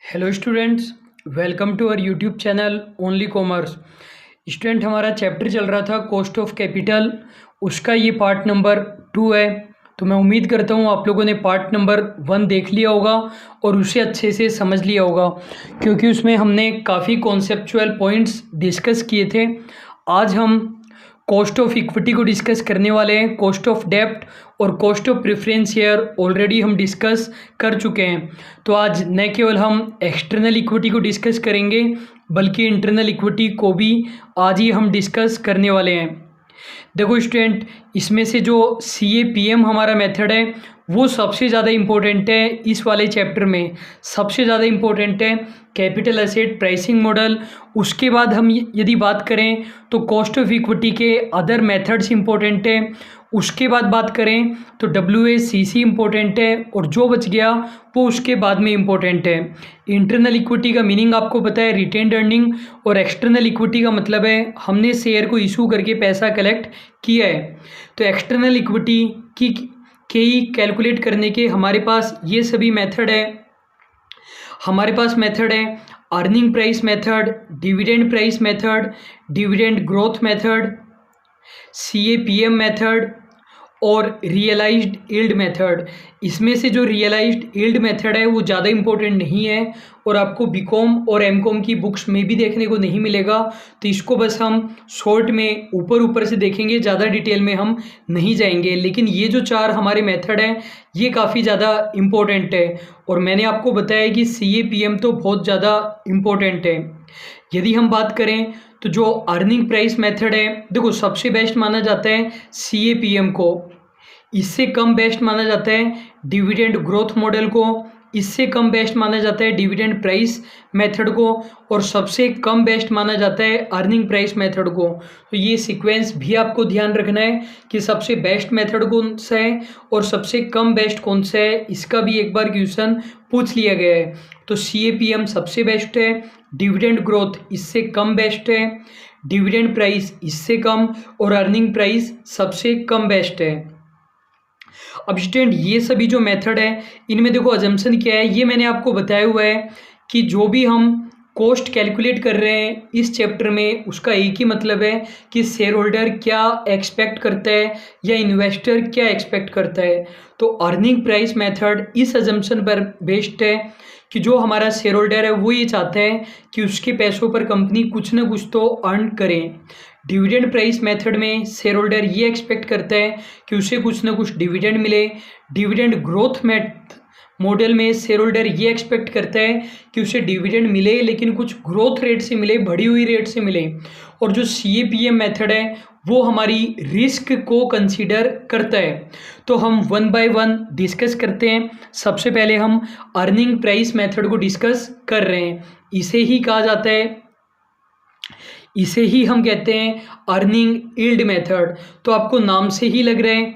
Hello students, welcome to our YouTube channel only commerce. Student, हमारा chapter चल रहा था कॉस्ट ऑफ कैपिटल, उसका ये पार्ट नंबर 2 है। तो मैं उम्मीद करता हूँ आप लोगों ने पार्ट नंबर 1 देख लिया होगा और उसे अच्छे से समझ लिया होगा, क्योंकि उसमें हमने काफ़ी कॉन्सेप्चुअल पॉइंट्स डिस्कस किए थे। आज हम कॉस्ट ऑफ इक्विटी को डिस्कस करने वाले हैं। कॉस्ट ऑफ डेब्ट और cost of preference share already हम डिस्कस कर चुके हैं। तो आज न केवल हम एक्सटर्नल इक्विटी को डिस्कस करेंगे, बल्कि इंटरनल इक्विटी को भी आज ही हम डिस्कस करने वाले हैं। देखो स्टूडेंट, इसमें से जो CAPM हमारा मेथड है वो सबसे ज़्यादा इम्पोर्टेंट है। इस वाले चैप्टर में सबसे ज़्यादा इम्पोर्टेंट है कैपिटल एसेट प्राइसिंग मॉडल। उसके बाद हम यदि बात करें तो कॉस्ट ऑफ इक्विटी के अदर मेथड्स इम्पोर्टेंट है। उसके बाद बात करें तो WACC इम्पोर्टेंट है, और जो बच गया वो उसके बाद में इम्पोर्टेंट है। इंटरनल इक्विटी का मीनिंग आपको पता है, रिटेन्ड अर्निंग, और एक्सटर्नल इक्विटी का मतलब है हमने शेयर को इशू करके पैसा कलेक्ट किया है। तो एक्सटर्नल इक्विटी के ही कैलकुलेट करने के हमारे पास ये सभी मेथड है। हमारे पास मेथड है earning price method, dividend price method, dividend growth method, CAPM method और रियलाइज्ड यील्ड मेथड। इसमें से जो रियलाइज्ड यील्ड मेथड है वो ज़्यादा इम्पोर्टेंट नहीं है और आपको BCom और MCom की बुक्स में भी देखने को नहीं मिलेगा। तो इसको बस हम शॉर्ट में ऊपर से देखेंगे, ज़्यादा डिटेल में हम नहीं जाएंगे। लेकिन ये जो 4 हमारे मेथड हैं ये काफ़ी ज़्यादा इम्पोर्टेंट है, और मैंने आपको बताया कि CAPM तो बहुत ज़्यादा इम्पोर्टेंट है। यदि हम बात करें तो जो अर्निंग प्राइस मेथड है, देखो सबसे बेस्ट माना जाता है CAPM को, इससे कम बेस्ट माना जाता है डिविडेंड ग्रोथ मॉडल को, इससे कम बेस्ट माना जाता है डिविडेंड प्राइस मेथड को, और सबसे कम बेस्ट माना जाता है अर्निंग प्राइस मेथड को। तो ये सीक्वेंस भी आपको ध्यान रखना है कि सबसे बेस्ट मेथड कौन सा है और सबसे कम बेस्ट कौन सा है। इसका भी एक बार क्वेश्चन पूछ लिया गया है। तो CAPM सबसे बेस्ट है, डिविडेंड ग्रोथ इससे कम बेस्ट है, डिविडेंड प्राइस इससे कम, और अर्निंग प्राइस सबसे कम बेस्ट है। अब स्टूडेंट, ये सभी जो मेथड है इनमें देखो अजम्पशन क्या है, ये मैंने आपको बताया हुआ है कि जो भी हम कॉस्ट कैलकुलेट कर रहे हैं इस चैप्टर में उसका एक ही मतलब है कि शेयर होल्डर क्या एक्सपेक्ट करता है या इन्वेस्टर क्या एक्सपेक्ट करता है। तो अर्निंग प्राइस मेथड इस अजम्पशन पर बेस्ड है कि जो हमारा शेयर होल्डर है वो ये चाहता है कि उसके पैसों पर कंपनी कुछ ना कुछ तो अर्न करे। डिविडेंड प्राइस मेथड में शेयर होल्डर ये एक्सपेक्ट करता है कि उसे कुछ ना कुछ डिविडेंड मिले। डिविडेंड ग्रोथ मॉडल में शेयर होल्डर ये एक्सपेक्ट करता है कि उसे डिविडेंड मिले, लेकिन कुछ ग्रोथ रेट से मिले, बढ़ी हुई रेट से मिले। और जो CAPM मेथड है वो हमारी रिस्क को कंसीडर करता है। तो हम 1 बाय 1 डिस्कस करते हैं। सबसे पहले हम अर्निंग प्राइस मेथड को डिस्कस कर रहे हैं। इसे ही कहा जाता है, इसे ही हम कहते हैं अर्निंग यील्ड मेथड। तो आपको नाम से ही लग रहा है,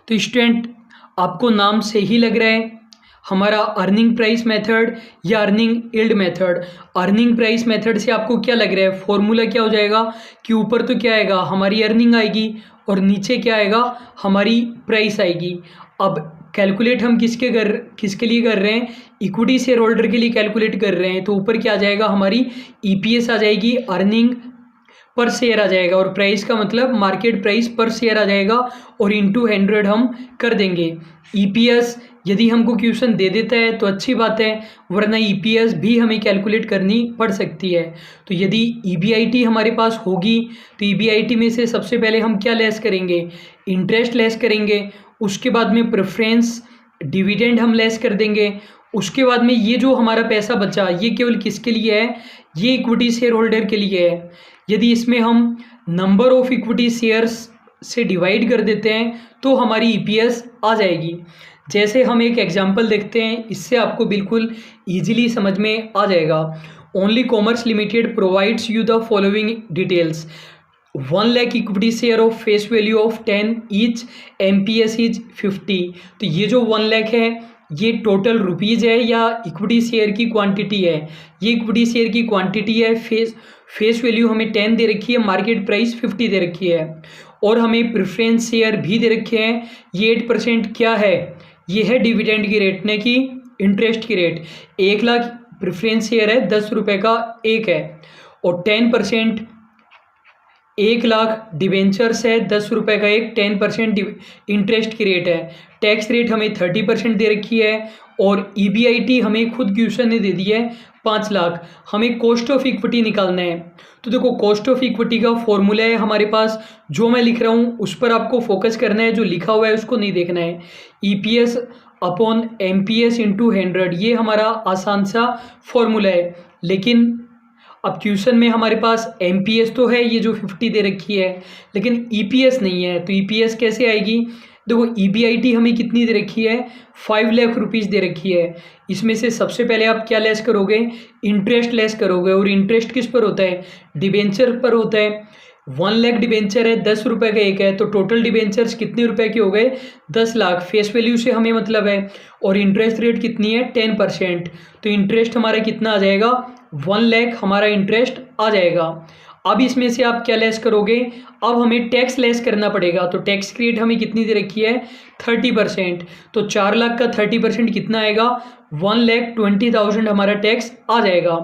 तो स्टूडेंट आपको नाम से ही लग रहा है हमारा अर्निंग प्राइस मेथड या earning yield method. Earning price method से आपको क्या लग रहा है, फॉर्मूला क्या हो जाएगा कि ऊपर तो क्या आएगा, हमारी अर्निंग आएगी, और नीचे क्या आएगा, हमारी प्राइस आएगी। अब कैलकुलेट हम किसके लिए कर रहे हैं, इक्विटी शेयर होल्डर के लिए कैलकुलेट कर रहे हैं। तो ऊपर क्या आ जाएगा, हमारी EPS आ जाएगी, अर्निंग पर शेयर आ जाएगा, और प्राइस का मतलब मार्केट प्राइस पर शेयर आ जाएगा, और इंटू 100 हम कर देंगे। EPS यदि हमको क्वेश्चन दे देता है तो अच्छी बात है, वरना EPS भी हमें कैलकुलेट करनी पड़ सकती है। तो यदि EBIT हमारे पास होगी तो EBIT में से सबसे पहले हम क्या लेस करेंगे, इंटरेस्ट लेस करेंगे। उसके बाद में प्रेफरेंस डिविडेंड हम लेस कर देंगे। उसके बाद में ये जो हमारा पैसा बचा ये केवल किसके लिए है, ये इक्विटी शेयर होल्डर के लिए है। यदि इसमें हम नंबर ऑफ इक्विटी शेयर्स से डिवाइड कर देते हैं तो हमारी EPS आ जाएगी। जैसे हम एक एग्जांपल देखते हैं, इससे आपको बिल्कुल इजीली समझ में आ जाएगा। Only commerce limited provides you the following details. 1 lakh equity share of face value of 10 each, MPS is 50। तो ये जो 1 लाख है ये टोटल रुपीज़ है या इक्विटी शेयर की क्वांटिटी है, ये इक्विटी शेयर की क्वांटिटी है। फेस वैल्यू हमें 10 दे रखी है, मार्केट प्राइस 50 दे रखी है, और हमें प्रेफरेंस शेयर भी दे रखे हैं। ये 8% क्या है, ये है डिविडेंड की रेट ने की इंटरेस्ट की रेट, 1,00,000 प्रेफरेंस शेयर है, 10 रुपये का एक है, और 10% 1,00,000 डिबेंचर्स है, 10 रुपये का एक, 10% इंटरेस्ट की रेट है। टैक्स रेट हमें 30% दे रखी है, और EBIT हमें खुद क्वेश्चन ने दे दी है 5,00,000। हमें कॉस्ट ऑफ इक्विटी निकालना है। तो देखो कॉस्ट ऑफ इक्विटी का फॉर्मूला है हमारे पास, जो मैं लिख रहा हूँ उस पर आपको फोकस करना है, जो लिखा हुआ है उसको नहीं देखना है। EPS अपॉन MPS इंटू 100, ये हमारा आसान सा फॉर्मूला है। लेकिन अब क्वेश्चन में हमारे पास MPS तो है, ये जो 50 दे रखी है, लेकिन EPS नहीं है। तो EPS कैसे आएगी? देखो EBIT हमें कितनी दे रखी है, 5 लाख रुपीज़ दे रखी है। इसमें से सबसे पहले आप क्या लेस करोगे, इंटरेस्ट लेस करोगे, और इंटरेस्ट किस पर होता है, डिबेंचर पर होता है। 1 लाख डिबेंचर है, 10 रुपये का एक है, तो टोटल डिबेंचर्स कितने रुपए के हो गए, 10 लाख। फेस वैल्यू से हमें मतलब है, और इंटरेस्ट रेट कितनी है, 10%। तो इंटरेस्ट हमारा कितना आ जाएगा, 1 लाख हमारा इंटरेस्ट आ जाएगा। अब इसमें से आप क्या लेस करोगे, अब हमें टैक्स लेस करना पड़ेगा। तो टैक्स की रेट हमें कितनी दे रखी है, 30%। तो 4 लाख का 30% कितना आएगा, 1,20,000 हमारा टैक्स आ जाएगा।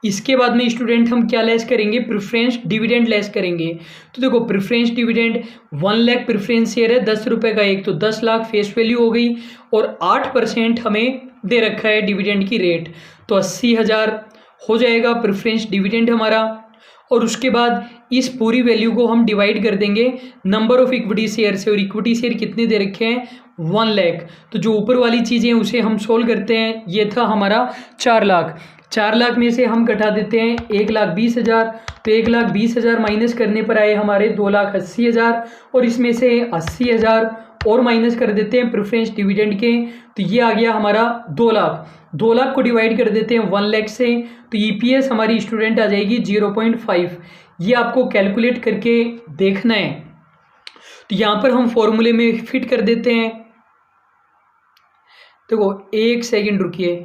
इसके बाद में स्टूडेंट हम क्या लेस करेंगे, प्रेफरेंस डिविडेंड लेस करेंगे। तो देखो preference dividend 1 lakh preference share है, 10 रुपये का एक, तो 10 लाख फेस वैल्यू हो गई, और 8% हमें दे रखा है डिविडेंड की रेट, तो 80,000 हो जाएगा प्रेफरेंस डिविडेंड हमारा। और उसके बाद इस पूरी वैल्यू को हम डिवाइड कर देंगे नंबर ऑफ इक्विटी शेयर से, और इक्विटी शेयर कितने दे रखे हैं, 1 लाख। तो जो ऊपर वाली चीज़ें उसे हम सोल्व करते हैं, ये था हमारा 4 लाख। 4 लाख में से हम घटा देते हैं 1,20,000, तो 1,20,000 माइनस करने पर आए हमारे 2,80,000, और इसमें से 80,000 और माइनस कर देते हैं प्रेफरेंस डिविडेंड के, तो ये आ गया हमारा 2 लाख। 2 लाख को डिवाइड कर देते हैं 1 लाख से, तो EPS हमारी स्टूडेंट आ जाएगी 0.5। ये आपको कैलकुलेट करके देखना है। तो यहाँ पर हम फॉर्मूले में फिट कर देते हैं। देखो एक सेकंड रुकिए।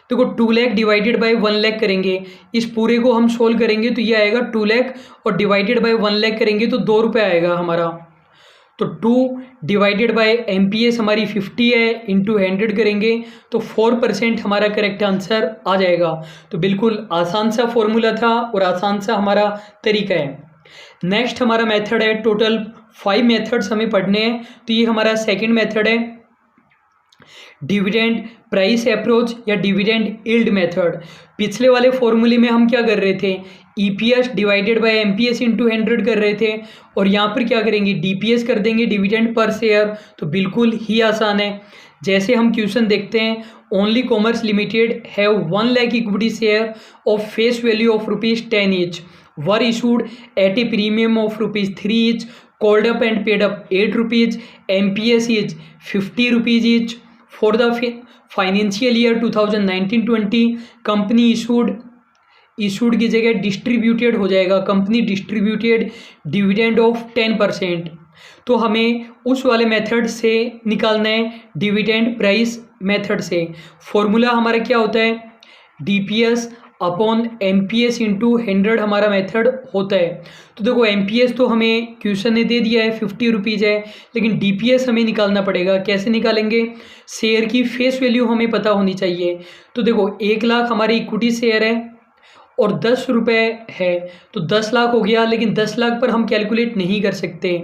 देखो 2 लाख डिवाइडेड बाय 1 लाख करेंगे, इस पूरे को हम सोल्व करेंगे तो ये आएगा 2 लाख, और डिवाइडेड बाय 1 लाख करेंगे तो 2 रुपये आएगा हमारा। तो 2 डिवाइडेड बाय MPS हमारी 50 है, इंटू 100 करेंगे तो 4% हमारा करेक्ट आंसर आ जाएगा। तो बिल्कुल आसान सा फॉर्मूला था, और आसान सा हमारा तरीका है। नेक्स्ट हमारा मेथड है, टोटल 5 मेथड्स हमें पढ़ने हैं। तो ये हमारा सेकंड मेथड है, डिविडेंड प्राइस अप्रोच या डिविडेंड यील्ड मेथड। पिछले वाले फॉर्मूले में हम क्या कर रहे थे, EPS divided by MPS into 100 कर रहे थे, और यहाँ पर क्या करेंगे, DPS कर देंगे, डिविडेंड पर शेयर। तो बिल्कुल ही आसान है। जैसे हम क्वेश्चन देखते हैं, only commerce limited have 1 lakh equity share of face value of ₹10 each, were issued at A premium of ₹3 each, called up and paid up ₹8, MPS is ₹50 each. For the financial year 2019-20 company issued की जगह distributed हो जाएगा, company distributed dividend of 10%। तो हमें उस वाले method से निकालना है, डिविडेंड प्राइस मेथड से। फॉर्मूला हमारा क्या होता है, DPS अपॉन MPS इंटू 100 हमारा मेथड होता है। तो देखो MPS तो हमें क्वेश्चन ने दे दिया है, ₹50 है, लेकिन DPS हमें निकालना पड़ेगा। कैसे निकालेंगे, शेयर की फेस वैल्यू हमें पता होनी चाहिए। तो देखो 1 लाख हमारी इक्विटी शेयर है, और 10 रुपये है, तो 10 लाख हो गया। लेकिन 10 लाख पर हम कैलकुलेट नहीं कर सकते,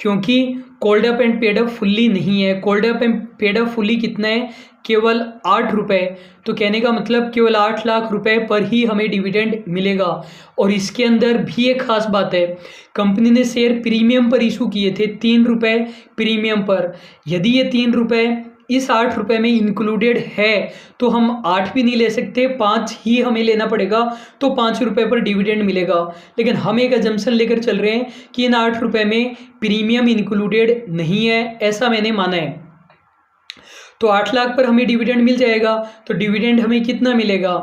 क्योंकि called up and paid up fully नहीं है। Called up and paid up fully कितना है, केवल 8 रुपये। तो कहने का मतलब केवल 8 लाख रुपए पर ही हमें डिविडेंड मिलेगा। और इसके अंदर भी एक खास बात है, कंपनी ने शेयर प्रीमियम पर इशू किए थे, 3 रुपये प्रीमियम पर। यदि ये 3 रुपये इस 8 रुपये में इंक्लूडेड है, तो हम 8 भी नहीं ले सकते, 5 ही हमें लेना पड़ेगा, तो 5 रुपये पर डिविडेंड मिलेगा। लेकिन हम एक अजम्पशन लेकर चल रहे हैं कि इन 8 रुपये में प्रीमियम इंक्लूडेड नहीं है, ऐसा मैंने माना है। तो 8 लाख पर हमें डिविडेंड मिल जाएगा। तो डिविडेंड हमें कितना मिलेगा,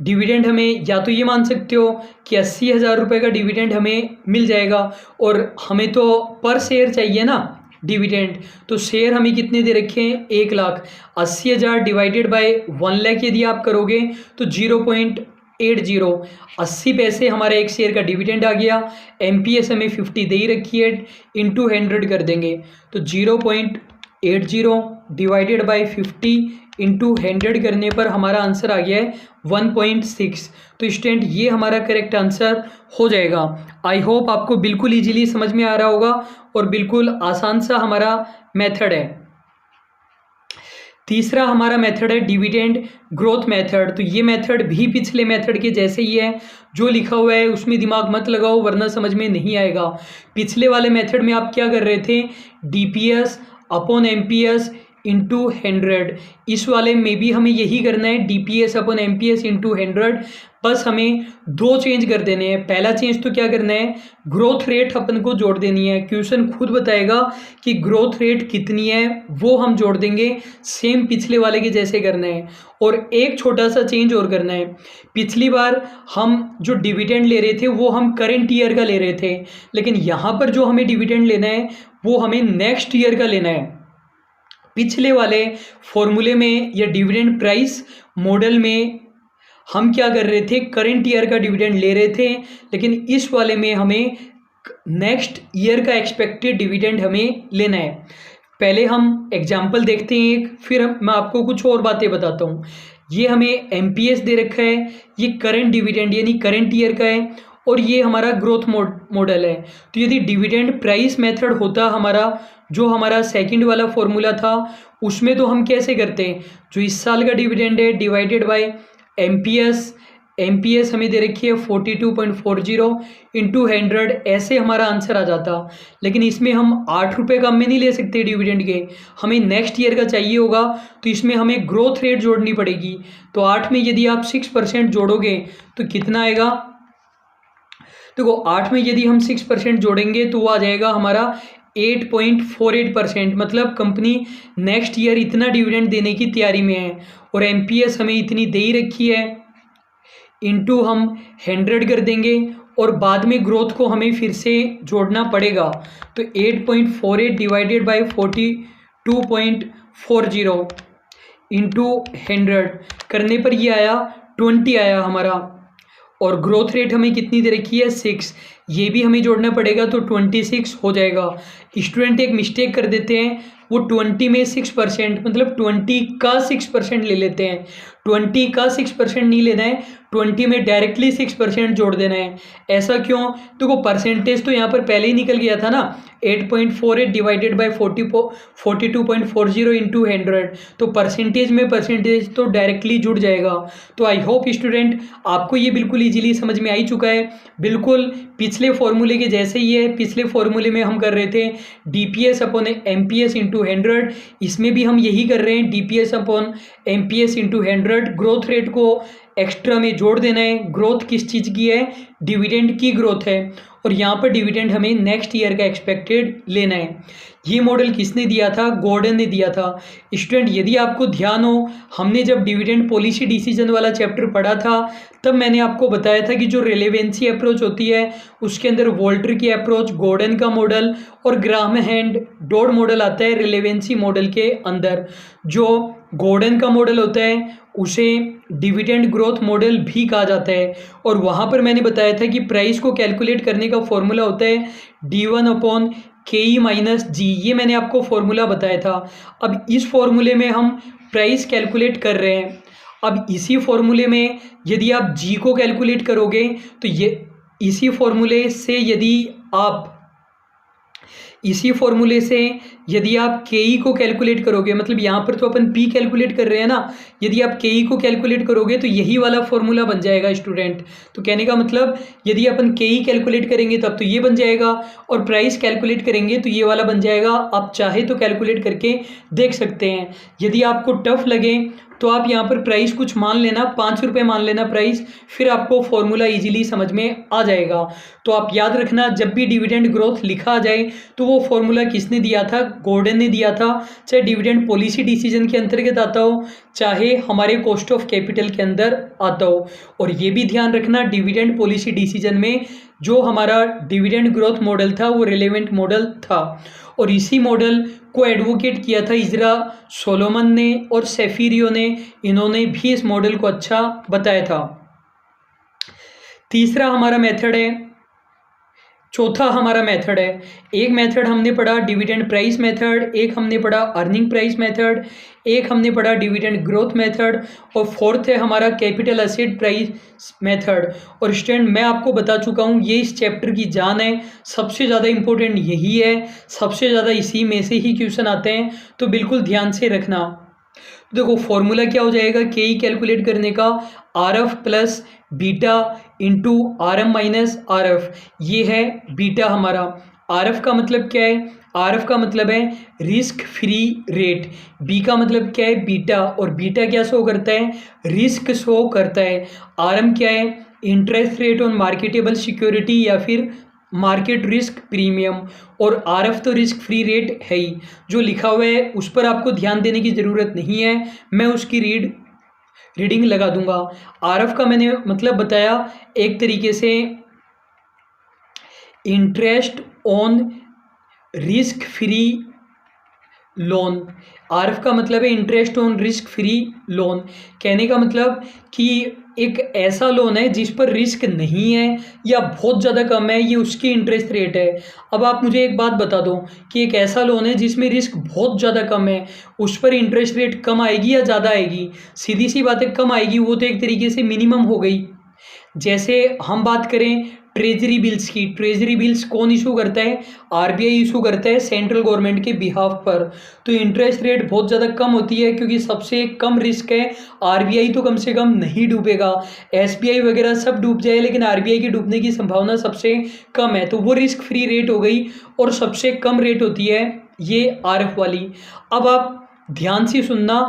डिविडेंड हमें या तो ये मान सकते हो कि 80,000 रुपये का डिविडेंड हमें मिल जाएगा, और हमें तो पर शेयर चाहिए ना डिविडेंड। तो शेयर हमें कितने दे रखे हैं, 1 लाख। 80,000 डिवाइडेड बाय 1 लाख यदि आप करोगे तो 0.80, 80 पैसे हमारा एक शेयर का डिविडेंड आ गया। MPS हमें 50 दे ही रखी है, इंटू 100 कर देंगे, तो 0.80 डिवाइडेड बाय 50 इंटू 100 करने पर हमारा आंसर आ गया है 1.6। तो स्टूडेंट ये हमारा करेक्ट आंसर हो जाएगा। आई होप आपको बिल्कुल ईजिली समझ में आ रहा होगा और बिल्कुल आसान सा हमारा मेथड है। तीसरा हमारा मेथड है डिविडेंड ग्रोथ मेथड। तो ये मेथड भी पिछले मेथड के जैसे ही है, जो लिखा हुआ है उसमें दिमाग मत लगाओ वरना समझ में नहीं आएगा। पिछले वाले मेथड में आप क्या कर रहे थे, डीपीएस अपॉन एमपीएस इंटू 100। इस वाले में भी हमें यही करना है, डीपीएस अपॉन एमपीएस इंटू 100। बस हमें दो चेंज कर देने हैं। पहला चेंज तो क्या करना है, ग्रोथ रेट अपन को जोड़ देनी है। क्वेश्चन खुद बताएगा कि ग्रोथ रेट कितनी है, वो हम जोड़ देंगे। सेम पिछले वाले के जैसे करना है। और एक छोटा सा चेंज और करना है, पिछली बार हम जो डिविडेंड ले रहे थे वो हम करंट ईयर का ले रहे थे, लेकिन यहाँ पर जो हमें डिविडेंड लेना है वो हमें नेक्स्ट ईयर का लेना है। पिछले वाले फॉर्मूले में या डिविडेंड प्राइस मॉडल में हम क्या कर रहे थे, करंट ईयर का डिविडेंड ले रहे थे, लेकिन इस वाले में हमें नेक्स्ट ईयर का एक्सपेक्टेड डिविडेंड हमें लेना है। पहले हम एग्जाम्पल देखते हैं एक, फिर मैं आपको कुछ और बातें बताता हूँ। ये हमें एमपीएस दे रखा है, ये करंट डिविडेंड यानी करंट ईयर का है, और ये हमारा ग्रोथ मॉडल है। तो यदि डिविडेंड प्राइस मेथड होता हमारा, जो हमारा सेकंड वाला फॉर्मूला था, उसमें तो हम कैसे करते हैं, जो इस साल का डिविडेंड है डिवाइडेड बाय एमपीएस हमें दे रखी है 42.40 इंटू 100, ऐसे हमारा आंसर आ जाता। लेकिन इसमें हम 8 रुपये कम में नहीं ले सकते डिविडेंड के, हमें नेक्स्ट ईयर का चाहिए होगा, तो इसमें हमें ग्रोथ रेट जोड़नी पड़ेगी। तो 8 में यदि आप 6% जोड़ोगे तो कितना आएगा, देखो 8 में यदि हम 6% जोड़ेंगे तो वो आ जाएगा हमारा 8.48%। मतलब कंपनी नेक्स्ट ईयर इतना डिविडेंड देने की तैयारी में है, और एमपीएस हमें इतनी दे ही रखी है, इंटू हम 100 कर देंगे, और बाद में ग्रोथ को हमें फिर से जोड़ना पड़ेगा। तो 8.48 डिवाइडेड बाई 42.40 इंटू 100 करने पर ये आया 20 आया हमारा, और ग्रोथ रेट हमें कितनी दे रखी है 6, ये भी हमें जोड़ना पड़ेगा, तो 26 हो जाएगा। स्टूडेंट एक मिस्टेक कर देते हैं, वो 20 में 6% मतलब 20 का 6% ले लेते हैं। 20 का 6% नहीं लेना है, 20 में डायरेक्टली 6% जोड़ देना है। ऐसा क्यों, देखो परसेंटेज तो यहाँ पर पहले ही निकल गया था ना, 8.48 डिवाइडेड बाई 42.40 इंटू 100, तो परसेंटेज में परसेंटेज तो डायरेक्टली जुड़ जाएगा। तो आई होप स्टूडेंट आपको ये बिल्कुल ईजिली समझ में आ ही चुका है, बिल्कुल पिछले फॉर्मूले के जैसे ही है। पिछले फॉर्मूले में हम कर रहे थे डीपीएस अपॉन एमपीएस इंटू 100, इसमें भी हम यही कर रहे हैं, DPS upon MPS into 100। Growth rate को एक्स्ट्रा में जोड़ देना है। ग्रोथ किस चीज़ की है, डिविडेंड की ग्रोथ है, और यहाँ पर डिविडेंड हमें नेक्स्ट ईयर का एक्सपेक्टेड लेना है। ये मॉडल किसने दिया था, गॉर्डन ने दिया था। स्टूडेंट यदि आपको ध्यान हो, हमने जब डिविडेंड पॉलिसी डिसीजन वाला चैप्टर पढ़ा था, तब मैंने आपको बताया था कि जो रिलेवेंसी अप्रोच होती है उसके अंदर वोल्टर की अप्रोच, गॉर्डन का मॉडल और ग्राहम हैंड डॉड मॉडल आता है रिलेवेंसी मॉडल के अंदर। जो गॉर्डन का मॉडल होता है उसे डिविडेंड ग्रोथ मॉडल भी कहा जाता है, और वहाँ पर मैंने बताया था कि प्राइस को कैलकुलेट करने का फॉर्मूला होता है D1 अपॉन KE माइनस जी, ये मैंने आपको फॉर्मूला बताया था। अब इस फॉर्मूले में हम प्राइस कैलकुलेट कर रहे हैं। अब इसी फॉर्मूले में यदि आप जी को कैलकुलेट करोगे तो ये इसी फॉर्मूले से यदि आप KE को कैलकुलेट करोगे, मतलब यहाँ पर तो अपन P कैलकुलेट कर रहे हैं ना, यदि आप KE को कैलकुलेट करोगे तो यही वाला फॉर्मूला बन जाएगा स्टूडेंट। तो कहने का मतलब यदि अपन KE कैलकुलेट करेंगे तब तो ये बन जाएगा, और प्राइस कैलकुलेट करेंगे तो ये वाला बन जाएगा। आप चाहे तो कैलकुलेट करके देख सकते हैं। यदि आपको टफ लगे तो आप यहाँ पर प्राइस कुछ मान लेना, 5 रुपये मान लेना प्राइस, फिर आपको फॉर्मूला इजीली समझ में आ जाएगा। तो आप याद रखना, जब भी डिविडेंड ग्रोथ लिखा आ जाए तो वो फॉर्मूला किसने दिया था, गॉर्डन ने दिया था। चाहे डिविडेंड पॉलिसी डिसीजन के अंतर्गत आता हो, चाहे हमारे कॉस्ट ऑफ कैपिटल के अंदर आता हो। और ये भी ध्यान रखना, डिविडेंड पॉलिसी डिसीजन में जो हमारा डिविडेंड ग्रोथ मॉडल था वो रिलेवेंट मॉडल था, और इसी मॉडल को एडवोकेट किया था इजरा सोलोमन ने और सेफिरियो ने। इन्होंने भी इस मॉडल को अच्छा बताया था। तीसरा हमारा मेथड है चौथा हमारा मेथड है, एक मेथड हमने पढ़ा डिविडेंड प्राइस मेथड, एक हमने पढ़ा अर्निंग प्राइस मेथड, एक हमने पढ़ा डिविडेंड ग्रोथ मेथड, और फोर्थ है हमारा कैपिटल एसेट प्राइस मेथड। और स्टूडेंट मैं आपको बता चुका हूँ ये इस चैप्टर की जान है, सबसे ज़्यादा इंपॉर्टेंट यही है, सबसे ज़्यादा इसी में से ही क्वेश्चन आते हैं, तो बिल्कुल ध्यान से रखना। देखो फॉर्मूला क्या हो जाएगा के ई कैलकुलेट करने का, R F plus beta into R M minus R F, ये है बीटा हमारा। आर एफ का मतलब क्या है, आर एफ का मतलब है रिस्क फ्री रेट, बी का मतलब क्या है बीटा, और बीटा क्या शो करता है, रिस्क शो करता है। आर एम क्या है, interest rate on marketable security या फिर मार्केट रिस्क प्रीमियम, और आर एफ तो रिस्क फ्री रेट है ही, जो लिखा हुआ है उस पर आपको ध्यान देने की ज़रूरत नहीं है, मैं उसकी रीडिंग लगा दूंगा। आर एफ का मैंने मतलब बताया एक तरीके से interest on risk free loan, R F का मतलब है interest on risk free loan, कहने का मतलब कि एक ऐसा लोन है जिस पर रिस्क नहीं है या बहुत ज़्यादा कम है, ये उसकी इंटरेस्ट रेट है। अब आप मुझे एक बात बता दो कि एक ऐसा लोन है जिसमें रिस्क बहुत ज़्यादा कम है, उस पर इंटरेस्ट रेट कम आएगी या ज़्यादा आएगी, सीधी सी बात है कम आएगी, वो तो एक तरीके से मिनिमम हो गई। जैसे हम बात करें ट्रेजरी बिल्स की, ट्रेजरी बिल्स कौन इशू करता है, आरबीआई इशू करता है सेंट्रल गवर्नमेंट के बिहाफ पर, तो इंटरेस्ट रेट बहुत ज़्यादा कम होती है क्योंकि सबसे कम रिस्क है, आरबीआई तो कम से कम नहीं डूबेगा, एसबीआई वगैरह सब डूब जाए लेकिन आरबीआई के डूबने की संभावना सबसे कम है, तो वो रिस्क फ्री रेट हो गई और सबसे कम रेट होती है ये आरएफ वाली। अब आप ध्यान से सुनना,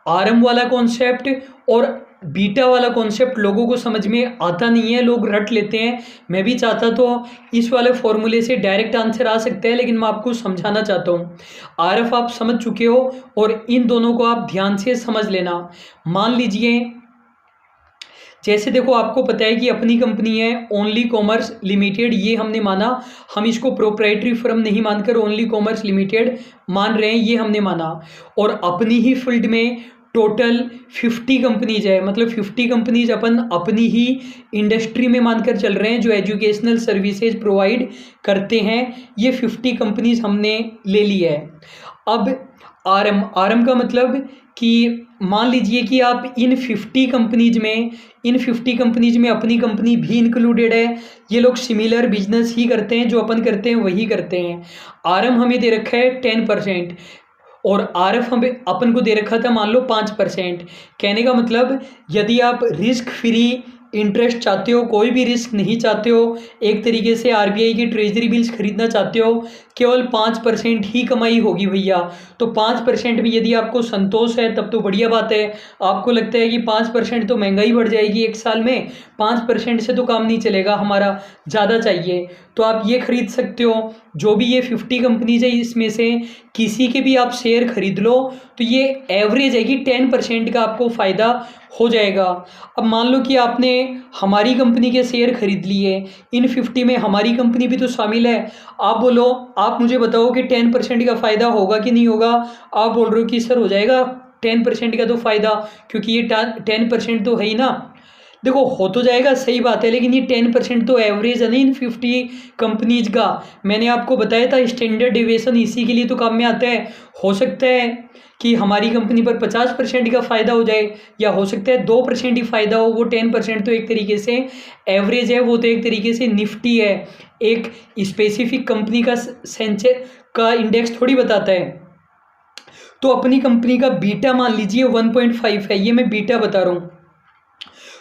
आरएम वाला कॉन्सेप्ट और बीटा वाला कॉन्सेप्ट लोगों को समझ में आता नहीं है, लोग रट लेते हैं, मैं भी चाहता तो इस वाले फॉर्मूले से डायरेक्ट आंसर आ सकता है, लेकिन मैं आपको समझाना चाहता हूँ। आरएफ आप समझ चुके हो और इन दोनों को आप ध्यान से समझ लेना। मान लीजिए जैसे देखो आपको पता है कि अपनी कंपनी है ओनली कॉमर्स लिमिटेड, ये हमने माना, हम इसको प्रोप्राइटरी फर्म नहीं मानकर ओनली कॉमर्स लिमिटेड मान रहे हैं, ये हमने माना, और अपनी ही फील्ड में टोटल 50 कंपनीज है, मतलब 50 कंपनीज अपन अपनी ही इंडस्ट्री में मानकर चल रहे हैं जो एजुकेशनल सर्विसेज प्रोवाइड करते हैं, ये 50 कंपनीज हमने ले ली है। अब आरएम का मतलब कि मान लीजिए कि आप इन 50 कंपनीज में अपनी कंपनी भी इंक्लूडेड है, ये लोग सिमिलर बिजनेस ही करते हैं, जो अपन करते हैं वही करते हैं। आरएम हमें दे रखा है 10% और आरएफ हमें अपन को दे रखा था मान लो 5%, कहने का मतलब यदि आप रिस्क फ्री इंटरेस्ट चाहते हो, कोई भी रिस्क नहीं चाहते हो, एक तरीके से आरबीआई की ट्रेजरी बिल्स खरीदना चाहते हो, केवल 5% ही कमाई होगी भैया, तो 5% में यदि आपको संतोष है तब तो बढ़िया बात है। आपको लगता है कि 5% तो महंगाई बढ़ जाएगी एक साल में, 5% से तो काम नहीं चलेगा हमारा, ज़्यादा चाहिए, तो आप ये खरीद सकते हो। जो भी ये 50 कंपनीज है इसमें से किसी के भी आप शेयर खरीद लो तो ये एवरेज है कि 10% का आपको फ़ायदा हो जाएगा। अब मान लो कि आपने हमारी कंपनी के शेयर खरीद लिए, इन 50 में हमारी कंपनी भी तो शामिल है, आप बोलो, आप मुझे बताओ कि 10% का फ़ायदा होगा कि नहीं होगा, आप बोल रहे हो कि सर हो जाएगा 10% का तो फ़ायदा, क्योंकि ये 10% तो है ही ना। देखो हो तो जाएगा, सही बात है, लेकिन ये 10% तो एवरेज है नहीं इन 50 कंपनीज का, मैंने आपको बताया था स्टैंडर्ड डिविएशन इसी के लिए तो काम में आता है। हो सकता है कि हमारी कंपनी पर 50% का फ़ायदा हो जाए, या हो सकता है 2% ही फ़ायदा हो, वो 10% तो एक तरीके से एवरेज है, वो तो एक तरीके से निफ्टी है, एक स्पेसिफिक कंपनी का सेंचर का इंडेक्स थोड़ी बताता है। तो अपनी कंपनी का बीटा मान लीजिए 1.5 है, ये मैं बीटा बता रहा हूँ,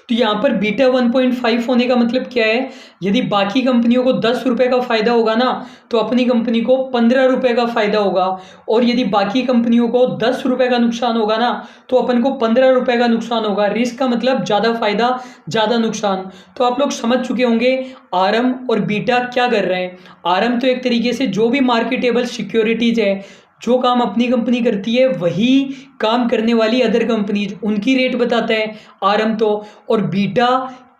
तो यहाँ पर बीटा 1.5 होने का मतलब क्या है, यदि बाकी कंपनियों को 10 रुपये का फ़ायदा होगा ना तो अपनी कंपनी को 15 रुपये का फ़ायदा होगा, और यदि बाकी कंपनियों को 10 रुपये का नुकसान होगा ना तो अपन को 15 रुपये का नुकसान होगा। रिस्क का मतलब ज़्यादा फ़ायदा ज़्यादा नुकसान। तो आप लोग समझ चुके होंगे आरएम और बीटा क्या कर रहे हैं। आरएम तो एक तरीके से जो भी मार्केटेबल सिक्योरिटीज़ है, जो काम अपनी कंपनी करती है वही काम करने वाली अदर कंपनीज, उनकी रेट बताता है आरएम तो, और बीटा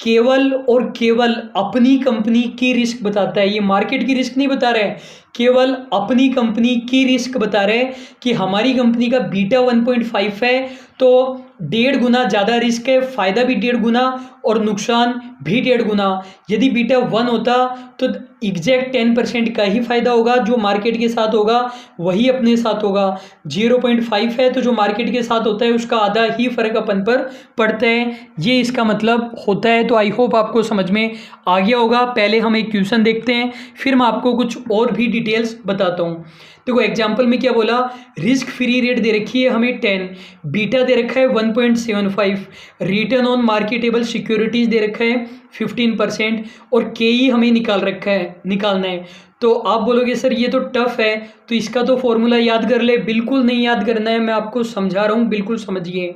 केवल और केवल अपनी कंपनी की रिस्क बताता है, ये मार्केट की रिस्क नहीं बता रहा है, केवल अपनी कंपनी की रिस्क बता रहे हैं कि हमारी कंपनी का बीटा 1.5 है, तो 1.5 गुना ज़्यादा रिस्क है, फ़ायदा भी 1.5 गुना और नुकसान भी 1.5 गुना। यदि बीटा 1 होता तो एग्जैक्ट 10% का ही फ़ायदा होगा, जो मार्केट के साथ होगा वही अपने साथ होगा। 0.5 है तो जो मार्केट के साथ होता है उसका आधा ही फ़र्क अपन पर पड़ता है, ये इसका मतलब होता है। तो आई होप आपको समझ में आ गया होगा। पहले हम एक क्वेश्चन देखते हैं, फिर मैं आपको कुछ और भी डिटेल्स बताता हूँ। देखो एग्जाम्पल में क्या बोला, रिस्क फ्री रेट दे रखी है हमें 10, बीटा दे रखा है 1.75, रिटर्न ऑन मार्केटेबल सिक्योरिटीज़ दे रखा है 15% और केई हमें निकालना है। तो आप बोलोगे सर ये तो टफ है, तो इसका तो फॉर्मूला याद कर ले। बिल्कुल नहीं याद करना है, मैं आपको समझा रहा हूँ, बिल्कुल समझिए।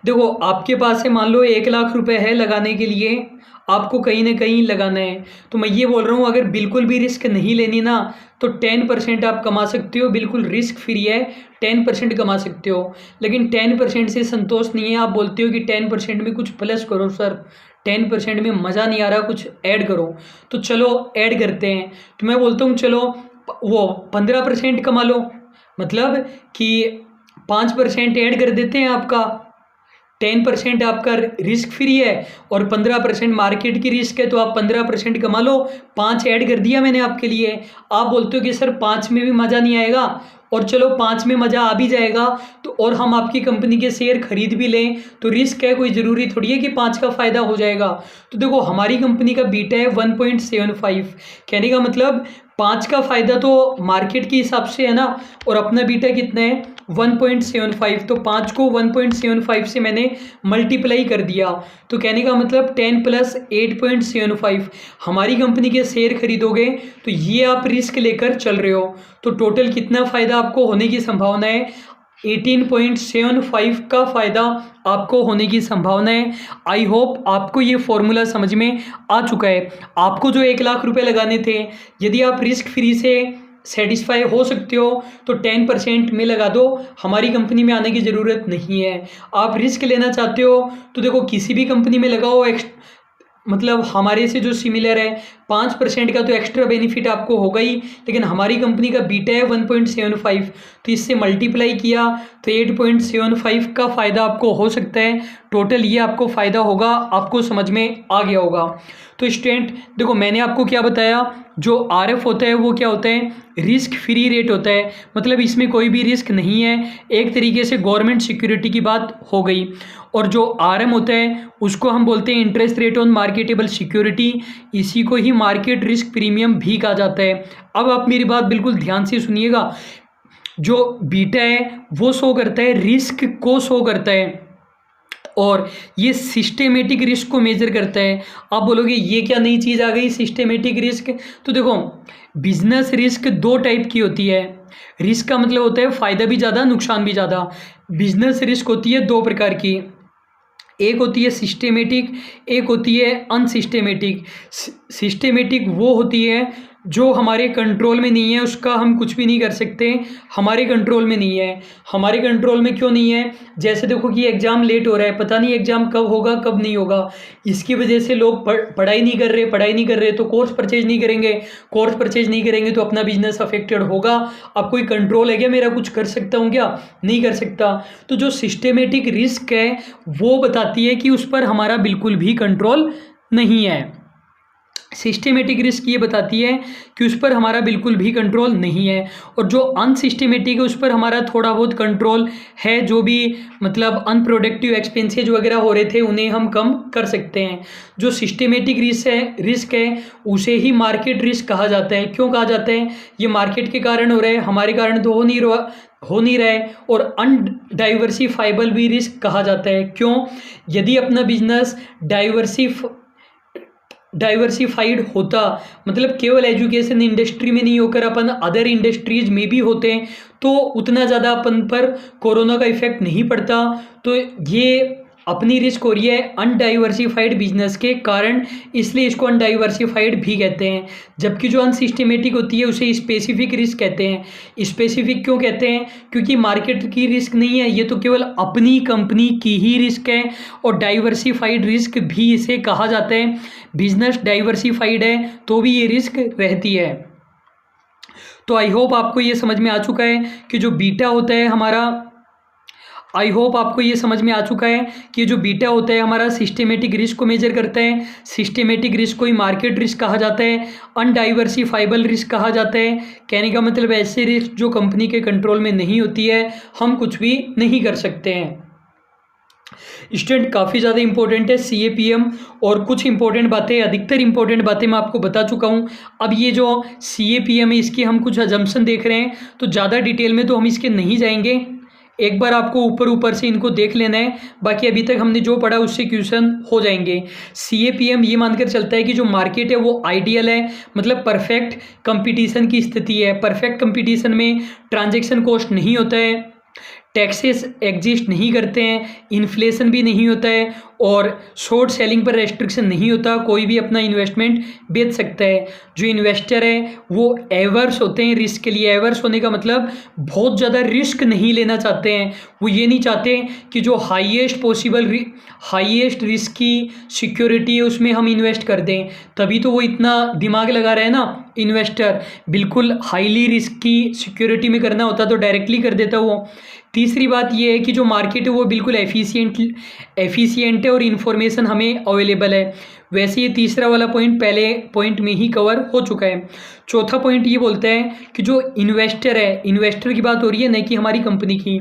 देखो आपके पास है, मान लो 1,00,000 रुपए है लगाने के लिए, आपको कहीं ना कहीं लगाना है। तो मैं ये बोल रहा हूँ, अगर बिल्कुल भी रिस्क नहीं लेनी ना तो 10% आप कमा सकते हो, बिल्कुल रिस्क फ्री है, 10% कमा सकते हो। लेकिन 10% से संतोष नहीं है, आप बोलते हो कि 10% में कुछ प्लस करो सर, 10% में मज़ा नहीं आ रहा, कुछ ऐड करो। तो चलो ऐड करते हैं। तो मैं बोलता हूँ चलो वो 15% कमा लो, मतलब कि 5% ऐड कर देते हैं। आपका 10% आपका रिस्क फ्री है और 15% मार्केट की रिस्क है, तो आप 15% कमा लो। 5 ऐड कर दिया मैंने आपके लिए। आप बोलते हो कि सर 5 में भी मज़ा नहीं आएगा, और चलो 5 में मज़ा आ भी जाएगा तो, और हम आपकी कंपनी के शेयर खरीद भी लें तो रिस्क है, कोई ज़रूरी थोड़ी है कि 5 का फ़ायदा हो जाएगा। तो देखो हमारी कंपनी का बीटा है 1.75, कहने का मतलब 5 का फ़ायदा तो मार्केट के हिसाब से है ना, और अपना बीटा कितना है 1.75, तो 5 को 1.75 से मैंने मल्टीप्लाई कर दिया। तो कहने का मतलब 10 + 8.75 हमारी कंपनी के शेयर खरीदोगे तो ये आप रिस्क लेकर चल रहे हो। तो टोटल कितना फ़ायदा आपको होने की संभावना है, 18.75 का फ़ायदा आपको होने की संभावना है। आई होप आपको ये फॉर्मूला समझ में आ चुका है। आपको जो 1,00,000 रुपए लगाने थे, यदि आप रिस्क फ्री से सेटिस्फाई हो सकते हो तो 10% में लगा दो, हमारी कंपनी में आने की ज़रूरत नहीं है। आप रिस्क लेना चाहते हो तो देखो किसी भी कंपनी में लगाओ, मतलब हमारे से जो सिमिलर है, 5% का तो एक्स्ट्रा बेनिफिट आपको होगा ही, लेकिन हमारी कंपनी का बीटा है 1.75, तो इससे मल्टीप्लाई किया तो 8.75 का फ़ायदा आपको हो सकता है। टोटल ये आपको फ़ायदा होगा, आपको समझ में आ गया होगा। तो स्टूडेंट देखो मैंने आपको क्या बताया, जो आरएफ होता है वो क्या होता है, रिस्क फ्री रेट होता है, मतलब इसमें कोई भी रिस्क नहीं है, एक तरीके से गवर्नमेंट सिक्योरिटी की बात हो गई। और जो आरएम होता है उसको हम बोलते हैं interest rate on marketable security, इसी को ही मार्केट रिस्क प्रीमियम भी कहा जाता है। अब आप मेरी बात बिल्कुल ध्यान से सुनिएगा, जो बीटा है वो शो करता है रिस्क को शो करता है, और ये सिस्टेमेटिक रिस्क को मेजर करता है। आप बोलोगे ये क्या नई चीज़ आ गई सिस्टेमेटिक रिस्क, तो देखो बिजनेस रिस्क 2 टाइप की होती है। रिस्क का मतलब होता है फ़ायदा भी ज़्यादा नुकसान भी ज़्यादा। बिजनेस रिस्क होती है 2 प्रकार की, एक होती है सिस्टेमेटिक, एक होती है अनसिस्टेमेटिक। सिस्टेमेटिक वो होती है जो हमारे कंट्रोल में नहीं है, उसका हम कुछ भी नहीं कर सकते, हमारे कंट्रोल में नहीं है। हमारे कंट्रोल में क्यों नहीं है, जैसे देखो कि एग्ज़ाम लेट हो रहा है, पता नहीं एग्ज़ाम कब होगा कब नहीं होगा, इसकी वजह से लोग पढ़ाई नहीं कर रहे तो कोर्स परचेज नहीं करेंगे, कोर्स परचेज नहीं करेंगे तो अपना बिजनेस अफेक्टेड होगा। अब कोई कंट्रोल है क्या मेरा, कुछ कर सकता हूँ क्या, नहीं कर सकता। तो जो सिस्टेमेटिक रिस्क है वो बताती है कि उस पर हमारा बिल्कुल भी कंट्रोल नहीं है। सिस्टेमेटिक रिस्क ये बताती है कि उस पर हमारा बिल्कुल भी कंट्रोल नहीं है, और जो अनसिस्टेमेटिक है उस पर हमारा थोड़ा बहुत कंट्रोल है, जो भी मतलब अनप्रोडक्टिव एक्सपेंसेज वगैरह हो रहे थे उन्हें हम कम कर सकते हैं। जो सिस्टेमेटिक रिस्क है उसे ही मार्केट रिस्क कहा जाता है। क्यों कहा जाता है, ये मार्केट के कारण हो रहा है, हमारे कारण तो हो नहीं रहा है। और अनडाइवर्सिफाइबल भी रिस्क कहा जाता है। क्यों, यदि अपना बिजनेस डाइवर्सिफाइड होता, मतलब केवल एजुकेशन इंडस्ट्री में नहीं होकर अपन अदर इंडस्ट्रीज में भी होते हैं, तो उतना ज़्यादा अपन पर कोरोना का इफेक्ट नहीं पड़ता। तो ये अपनी रिस्क हो रही है अनडाइवर्सिफाइड बिजनेस के कारण, इसलिए इसको अनडाइवर्सिफाइड भी कहते हैं। जबकि जो अनसिस्टेमेटिक होती है उसे स्पेसिफिक रिस्क कहते हैं। स्पेसिफिक क्यों कहते हैं, क्योंकि मार्केट की रिस्क नहीं है, ये तो केवल अपनी कंपनी की ही रिस्क है। और डाइवर्सिफाइड रिस्क भी इसे कहा जाता है। बिजनेस डाइवर्सिफाइड है तो भी ये रिस्क रहती है। तो आई होप आपको ये समझ में आ चुका है कि जो बीटा होता है हमारा, आई होप आपको ये समझ में आ चुका है कि जो बीटा होता है हमारा सिस्टेमेटिक रिस्क को मेजर करता है। सिस्टेमेटिक रिस्क को ही मार्केट रिस्क कहा जाता है, अनडाइवर्सिफाइबल रिस्क कहा जाता है। कहने का मतलब ऐसे रिस्क जो कंपनी के कंट्रोल में नहीं होती है, हम कुछ भी नहीं कर सकते हैं। स्टूडेंट काफ़ी ज़्यादा इंपॉर्टेंट है CAPM, और कुछ इंपॉर्टेंट बातें, अधिकतर इंपॉर्टेंट बातें मैं आपको बता चुका हूँ। अब ये जो CAPM है इसकी हम कुछ अजम्पशन देख रहे हैं, तो ज़्यादा डिटेल में तो हम इसके नहीं जाएंगे। एक बार आपको ऊपर ऊपर से इनको देख लेना है, बाकी अभी तक हमने जो पढ़ा उससे क्वेश्चन हो जाएंगे। CAPM ये मानकर चलता है कि जो मार्केट है वो आइडियल है, मतलब परफेक्ट कंपटीशन की स्थिति है। परफेक्ट कंपटीशन में ट्रांजैक्शन कॉस्ट नहीं होता है, टैक्सेस एग्जिस्ट नहीं करते हैं, इन्फ्लेशन भी नहीं होता है, और शॉर्ट सेलिंग पर रेस्ट्रिक्शन नहीं होता। कोई भी अपना इन्वेस्टमेंट बेच सकता है। जो इन्वेस्टर है वो एवर्स होते हैं रिस्क के लिए। एवर्स होने का मतलब बहुत ज़्यादा रिस्क नहीं लेना चाहते हैं। वो ये नहीं चाहते कि जो हाईएस्ट रिस्क की सिक्योरिटी है उसमें हम इन्वेस्ट कर दें, तभी तो वो इतना दिमाग लगा रहे हैं ना इन्वेस्टर। बिल्कुल हाईली रिस्क की सिक्योरिटी में करना होता तो डायरेक्टली कर देता वो। तीसरी बात ये है कि जो मार्केट है वो बिल्कुल एफिशिएंट है और इन्फॉर्मेशन हमें अवेलेबल है। वैसे ये तीसरा वाला पॉइंट पहले पॉइंट में ही कवर हो चुका है। चौथा पॉइंट ये बोलता है कि जो इन्वेस्टर है, इन्वेस्टर की बात हो रही है नहीं कि हमारी कंपनी की,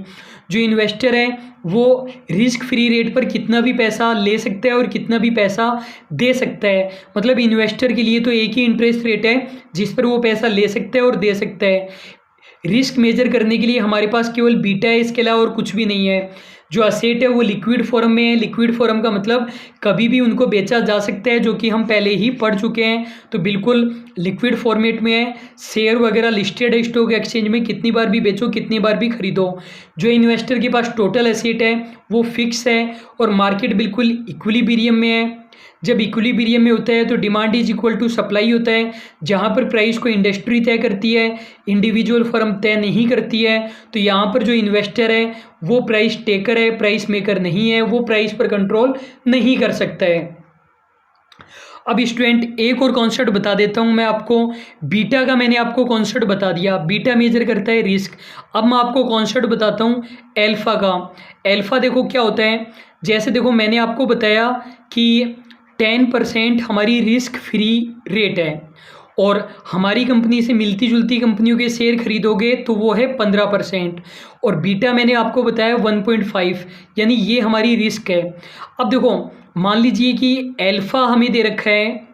जो इन्वेस्टर है वो रिस्क फ्री रेट पर कितना भी पैसा ले सकता है और कितना भी पैसा दे सकता है। मतलब इन्वेस्टर के लिए तो एक ही इंटरेस्ट रेट है जिस पर वो पैसा ले सकता है और दे सकता है। रिस्क मेजर करने के लिए हमारे पास केवल बीटा है, इसके अलावा और कुछ भी नहीं है। जो असेट है वो लिक्विड फॉर्म में है। लिक्विड फॉर्म का मतलब कभी भी उनको बेचा जा सकता है, जो कि हम पहले ही पढ़ चुके हैं। तो बिल्कुल लिक्विड फॉर्मेट में है। शेयर वगैरह लिस्टेड है स्टॉक एक्सचेंज में, कितनी बार भी बेचो कितनी बार भी खरीदो। जो इन्वेस्टर के पास टोटल एसेट है वो फिक्स है, और मार्केट बिल्कुल इक्विलिब्रियम में है। जब इक्विलिब्रियम में होता है तो demand is equal to supply होता है, जहाँ पर प्राइस को इंडस्ट्री तय करती है, इंडिविजुअल फर्म तय नहीं करती है। तो यहाँ पर जो इन्वेस्टर है वो प्राइस टेकर है, प्राइस मेकर नहीं है। वो प्राइस पर कंट्रोल नहीं कर सकता है। अब स्टूडेंट एक और कॉन्सेप्ट बता देता हूँ मैं आपको। बीटा का मैंने आपको कॉन्सेप्ट बता दिया, बीटा मेजर करता है रिस्क। अब मैं आपको कॉन्सेप्ट बताता हूँ एल्फा का। एल्फा देखो क्या होता है, जैसे देखो मैंने आपको बताया कि 10% हमारी रिस्क फ्री रेट है, और हमारी कंपनी से मिलती जुलती कंपनियों के शेयर खरीदोगे तो वो है 15%, और बीटा मैंने आपको बताया 1.5, यानी ये हमारी रिस्क है। अब देखो मान लीजिए कि एल्फा हमें दे रखा है,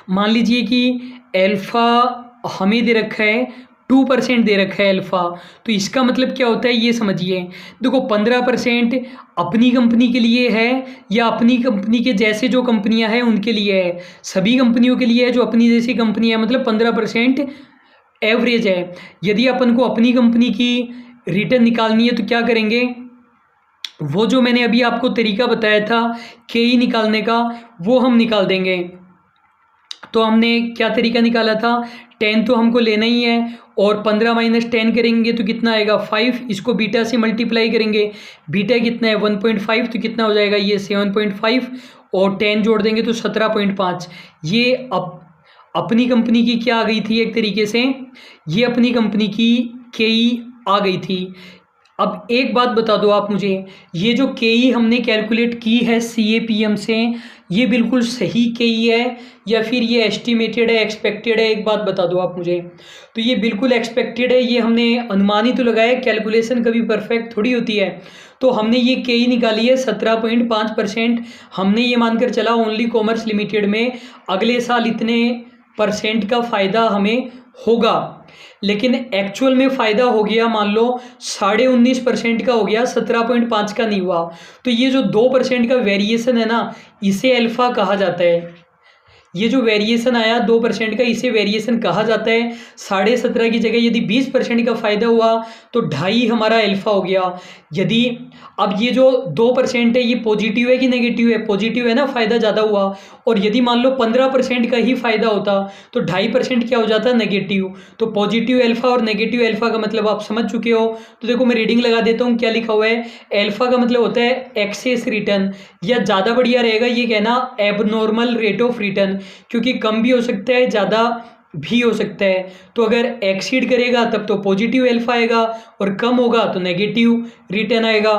मान लीजिए कि एल्फा हमें दे रखा है 2% दे रखा है एल्फा। तो इसका मतलब क्या होता है ये समझिए। देखो 15% अपनी कंपनी के लिए है या अपनी कंपनी के जैसे जो कंपनियां हैं उनके लिए है। सभी कंपनियों के लिए है जो अपनी जैसी कंपनी है, मतलब 15% एवरेज है। यदि अपन को अपनी कंपनी की रिटर्न निकालनी है तो क्या करेंगे, वो जो मैंने अभी आपको तरीका बताया था KE निकालने का वो हम निकाल देंगे। तो हमने क्या तरीका निकाला था, 10 तो हमको लेना ही है, और 15 - 10 करेंगे तो कितना आएगा 5। इसको बीटा से मल्टीप्लाई करेंगे, बीटा कितना है 1.5, तो कितना हो जाएगा ये 7.5, और 10 जोड़ देंगे तो 17.5। ये अपनी कंपनी की क्या आ गई थी, एक तरीके से ये अपनी कंपनी की KE आ गई थी। अब एक बात बता दो आप मुझे, ये जो KE हमने कैलकुलेट की है CAPM से, ये बिल्कुल सही KE है या फिर ये एस्टिमेटेड है, एक्सपेक्टेड है? एक बात बता दो आप मुझे। तो ये बिल्कुल एक्सपेक्टेड है, ये हमने अनुमान ही तो लगाया, कैलकुलेशन कभी परफेक्ट थोड़ी होती है। तो हमने ये KE निकाली है 17.5%। हमने ये मानकर चला ओनली कॉमर्स लिमिटेड में अगले साल इतने % का फ़ायदा हमें होगा, लेकिन एक्चुअल में फ़ायदा हो गया मान लो 19.5% का हो गया, 17.5 का नहीं हुआ। तो ये जो 2% का वेरिएशन है ना, इसे अल्फ़ा कहा जाता है। ये जो वेरिएशन आया 2% का, इसे वेरिएशन कहा जाता है। 17.5 की जगह यदि 20% का फ़ायदा हुआ तो 2.5 हमारा अल्फ़ा हो गया। यदि अब ये जो 2% है ये पॉजिटिव है कि नेगेटिव है? पॉजिटिव है ना, फ़ायदा ज़्यादा हुआ। और यदि मान लो 15% का ही फ़ायदा होता तो 2.5% क्या हो जाता, नेगेटिव। तो पॉजिटिव अल्फ़ा और नेगेटिव अल्फ़ा का मतलब आप समझ चुके हो। तो देखो मैं रीडिंग लगा देता हूँ, क्या लिखा हुआ है। अल्फ़ा का मतलब होता है एक्सेस रिटर्न, या ज़्यादा बढ़िया रहेगा ये कहना एबनॉर्मल रेट ऑफ रिटर्न, क्योंकि कम भी हो सकता है, ज़्यादा भी हो सकता है। तो अगर एक्सीड करेगा तब तो पॉजिटिव अल्फा आएगा और कम होगा तो नेगेटिव रिटर्न आएगा।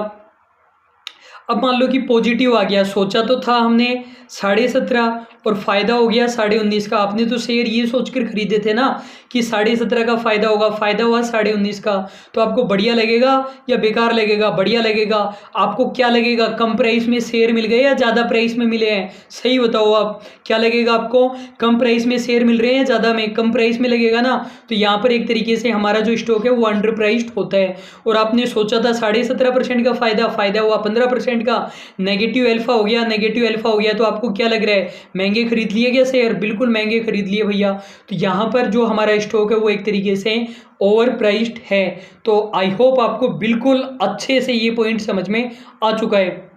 अब मान लो कि पॉजिटिव आ गया, सोचा तो था हमने 17.5 और फ़ायदा हो गया 19.5 का। आपने तो शेयर ये सोचकर खरीदे थे ना कि 17.5 का फ़ायदा होगा, फ़ायदा हुआ 19.5 का। तो आपको बढ़िया लगेगा या बेकार लगेगा? बढ़िया लगेगा। आपको क्या लगेगा, कम प्राइस में शेयर मिल गए या ज़्यादा प्राइस में मिले हैं? सही बताओ आप, क्या लगेगा आपको? कम प्राइस में शेयर मिल रहे हैं या ज़्यादा में? कम प्राइस में लगेगा ना। तो यहाँ पर एक तरीके से हमारा जो स्टॉक है वो अंडर प्राइस्ड होता है। और आपने सोचा था 17.5% का फ़ायदा हुआ 15% का, नेगेटिव अल्फा हो गया, नेगेटिव अल्फा हो गया। तो आपको क्या लग रहा है, महंगे खरीद लिए क्या शेयर? बिल्कुल महंगे खरीद लिए भैया। तो यहाँ पर जो हमारा स्टॉक है वो एक तरीके से ओवर प्राइस्ड है। तो आई होप आपको बिल्कुल अच्छे से ये पॉइंट समझ में आ चुका है।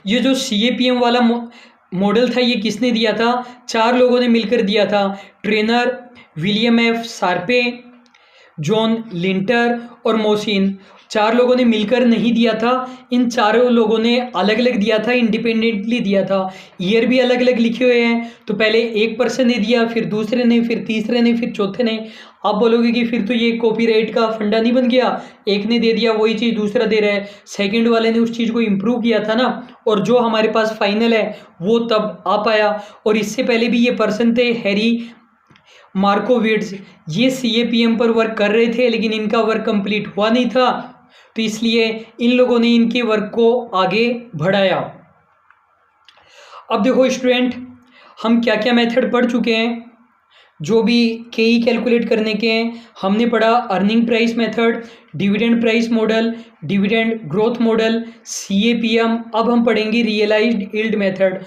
ये जो CAPM वाला मॉडल था ये किसने दिया था? 4 लोगों ने मिलकर दिया था। Trainer, William F Sharpe, John lintel और मोसिन। 4 लोगों ने मिलकर नहीं दिया था, इन चारों लोगों ने अलग अलग दिया था, इंडिपेंडेंटली दिया था। ईयर भी अलग अलग लिखे हुए हैं। तो पहले एक पर्सन ने दिया, फिर दूसरे ने, फिर तीसरे ने, फिर चौथे ने। आप बोलोगे कि फिर तो ये कॉपीराइट का फंडा नहीं बन गया, एक ने दे दिया वही चीज़ दूसरा दे रहा है। सेकंड वाले ने उस चीज़ को इम्प्रूव किया था ना, और जो हमारे पास फाइनल है वो तब आ पाया। और इससे पहले भी ये पर्सन थे हैरी मार्कोविट्ज, ये CAPM पर वर्क कर रहे थे लेकिन इनका वर्क कंप्लीट हुआ नहीं था, तो इसलिए इन लोगों ने इनके वर्क को आगे बढ़ाया। अब देखो स्टूडेंट, हम क्या क्या मेथड पढ़ चुके हैं जो भी KE कैलकुलेट करने के हैं। हमने पढ़ा earning price method, dividend price model, dividend growth model, CAPM। अब हम पढ़ेंगे रियलाइज्ड यील्ड मेथड।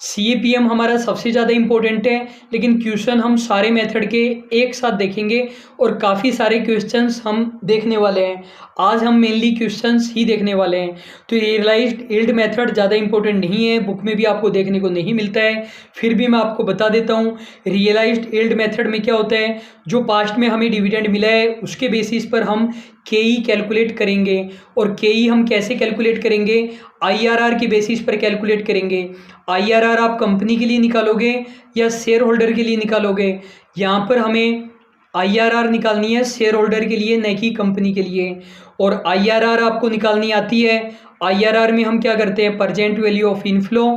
CAPM हमारा सबसे ज़्यादा इम्पोर्टेंट है, लेकिन क्वेश्चन हम सारे मेथड के एक साथ देखेंगे और काफ़ी सारे क्वेश्चंस हम देखने वाले हैं। आज हम मेनली क्वेश्चंस ही देखने वाले हैं। तो रियलाइज्ड यील्ड मेथड ज़्यादा इम्पोर्टेंट नहीं है, बुक में भी आपको देखने को नहीं मिलता है, फिर भी मैं आपको बता देता हूँ। रियलाइज्ड यील्ड मेथड में क्या होता है, जो पास्ट में हमें डिविडेंड मिला है उसके बेसिस पर हम KE कैलकुलेट करेंगे। और KE हम कैसे कैलकुलेट करेंगे? IRR के बेसिस पर कैलकुलेट करेंगे। IRR आप कंपनी के लिए निकालोगे या शेयर होल्डर के लिए निकालोगे? यहाँ पर हमें IRR निकालनी है शेयर होल्डर के लिए, न कि कंपनी के लिए। और IRR आपको निकालनी आती है। IRR में हम क्या करते हैं, परजेंट वैल्यू ऑफ इनफ्लो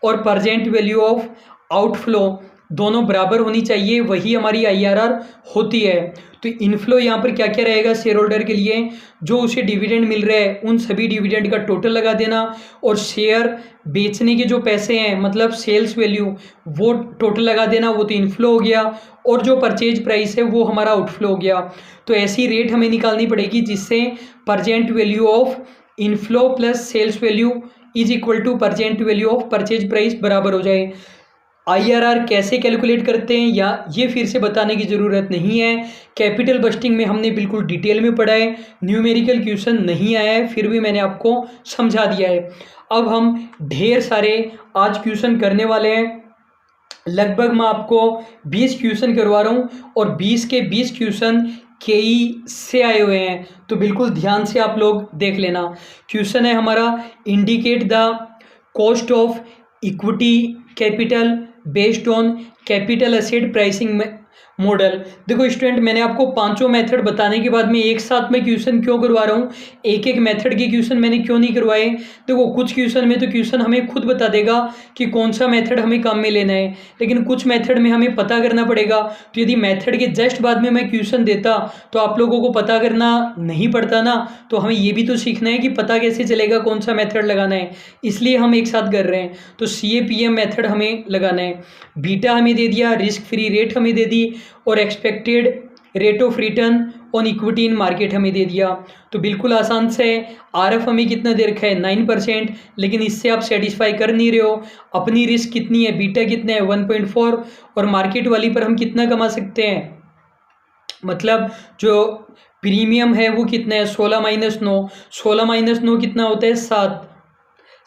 और परजेंट वैल्यू ऑफ आउटफ्लो दोनों बराबर होनी चाहिए, वही हमारी IRR होती है। तो इनफ्लो यहाँ पर क्या क्या रहेगा शेयर होल्डर के लिए, जो उसे डिविडेंड मिल रहा है उन सभी डिविडेंड का टोटल लगा देना, और शेयर बेचने के जो पैसे हैं मतलब सेल्स वैल्यू वो टोटल लगा देना, वो तो इनफ्लो हो गया। और जो परचेज प्राइस है वो हमारा आउटफ्लो हो गया। तो ऐसी रेट हमें निकालनी पड़ेगी जिससे present value of inflow plus sales value is equal to present value of purchase price बराबर हो जाए। IRR कैसे कैलकुलेट करते हैं या ये फिर से बताने की ज़रूरत नहीं है, कैपिटल बस्टिंग में हमने बिल्कुल डिटेल में पढ़ा है, न्यूमेरिकल क्वेश्चन नहीं आया है, फिर भी मैंने आपको समझा दिया है। अब हम ढेर सारे आज क्वेश्चन करने वाले हैं। लगभग मैं आपको 20 क्वेश्चन करवा रहा हूँ और 20 के 20 क्वेश्चन KE से आए हुए हैं, तो बिल्कुल ध्यान से आप लोग देख लेना। क्वेश्चन है हमारा, indicate the cost of equity capital based on capital asset pricing model. देखो स्टूडेंट, मैंने आपको पांचों मेथड बताने के बाद में एक साथ में क्वेश्चन क्यों करवा रहा हूँ, एक एक मेथड के क्वेश्चन मैंने क्यों नहीं करवाए? देखो कुछ क्वेश्चन में तो क्वेश्चन हमें खुद बता देगा कि कौन सा मेथड हमें काम में लेना है, लेकिन कुछ मेथड में हमें पता करना पड़ेगा। तो यदि मेथड के जस्ट बाद में मैं क्वेश्चन देता तो आप लोगों को पता करना नहीं पड़ता ना, तो हमें ये भी तो सीखना है कि पता कैसे चलेगा कौन सा मेथड लगाना है, इसलिए हम एक साथ कर रहे हैं। तो CAPM मेथड हमें लगाना है। बीटा हमें दे दिया, रिस्क फ्री रेट हमें दे दी, और expected rate of return on equity in market हमें दे दिया। तो बिल्कुल आसान से RF हमें कितना दे रखा है 9%, लेकिन इससे आप सेटिस्फाई कर नहीं रहे हो। अपनी रिस्क कितनी है, बीटा कितना है 1.4, और मार्केट वाली पर हम कितना कमा सकते हैं, मतलब जो प्रीमियम है वो कितना है 16 - 9, 16 - 9 कितना होता है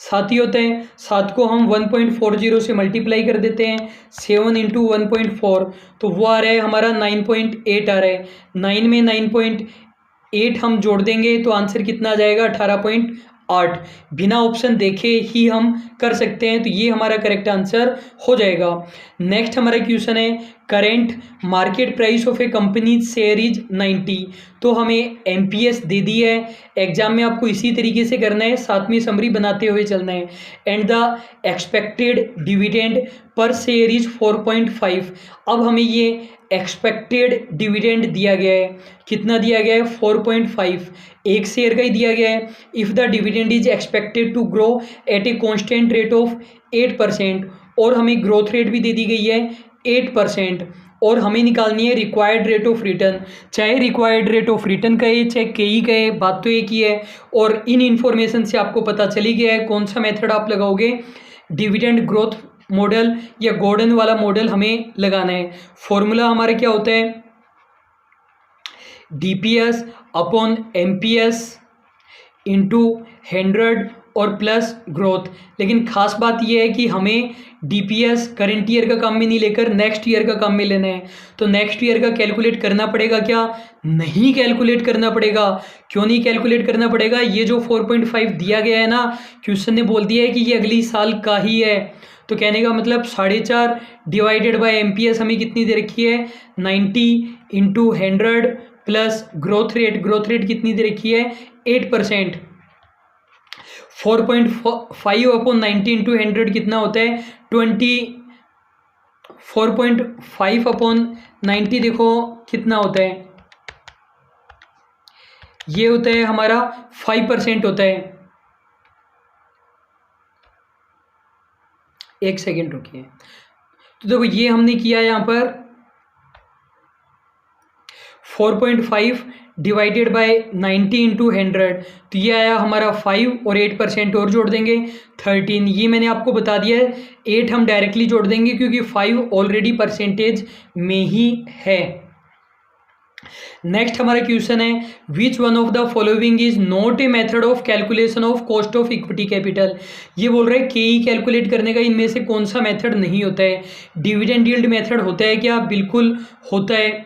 7 ही होते हैं। 7 को हम 1.40 से मल्टीप्लाई कर देते हैं, 7 × 1.4, तो वो आ रहा है हमारा 9.8 आ रहा है। 9 में 9.8 हम जोड़ देंगे तो आंसर कितना आ जाएगा 18.8 8 बिना ऑप्शन देखे ही हम कर सकते हैं, तो ये हमारा करेक्ट आंसर हो जाएगा। नेक्स्ट हमारा क्वेश्चन है current market price of A company share is 90। तो हमें एमपीएस दे दी है, एग्जाम में आपको इसी तरीके से करना है, साथ में समरी बनाते हुए चलना है। And the expected dividend per share is 4.5। अब हमें ये एक्सपेक्टेड डिविडेंड दिया गया है, कितना दिया गया है 4.5, एक शेयर का ही दिया गया है। If the dividend is expected to grow at a constant rate of 8%, और हमें ग्रोथ रेट भी दे दी गई है 8%, और हमें निकालनी है रिक्वायर्ड रेट ऑफ रिटर्न। चाहे रिक्वायर्ड रेट ऑफ रिटर्न कहे चाहे केई कहे, बात तो एक ही है। और इन इन्फॉर्मेशन से आपको पता चली गया है कौन सा मेथड आप लगाओगे, डिविडेंड ग्रोथ मॉडल या गॉर्डन वाला मॉडल हमें लगाना है। फॉर्मूला हमारा क्या होता है, डीपीएस अपॉन एमपीएस इंटू 100 और प्लस ग्रोथ। लेकिन खास बात यह है कि हमें डीपीएस करंट ईयर का काम में नहीं लेकर नेक्स्ट ईयर का काम में लेना है। तो नेक्स्ट ईयर का कैलकुलेट करना पड़ेगा क्या, नहीं कैलकुलेट करना पड़ेगा। क्यों नहीं कैलकुलेट करना पड़ेगा, ये जो 4.5 दिया गया है ना, क्वेश्चन ने बोल दिया है कि ये अगली साल का ही है। तो कहने का मतलब 4.5 डिवाइडेड बाय एमपीएस हमें कितनी दे रखी है 90 इंटू 100 प्लस ग्रोथ रेट कितनी दे रखी है 8%। 4.5 अपॉन 90 इंटू 100 कितना होता है 20। 4.5 अपॉन 90 देखो कितना होता है, ये होता है हमारा 5% होता है। एक सेकेंड रुकिए, तो देखो ये हमने किया यहाँ पर 4.5 डिवाइडेड बाय 90 इंटू 100, तो ये आया हमारा 5 और 8% और जोड़ देंगे 13। ये मैंने आपको बता दिया है, 8 हम डायरेक्टली जोड़ देंगे क्योंकि 5 ऑलरेडी परसेंटेज में ही है। नेक्स्ट हमारा क्वेश्चन है which one of the following is not a method of calculation of cost of equity capital. ये बोल रहे हैं केई कैलकुलेट करने का इनमें से कौन सा मेथड नहीं होता है। डिविडेंड यील्ड मेथड होता है क्या, बिल्कुल होता है।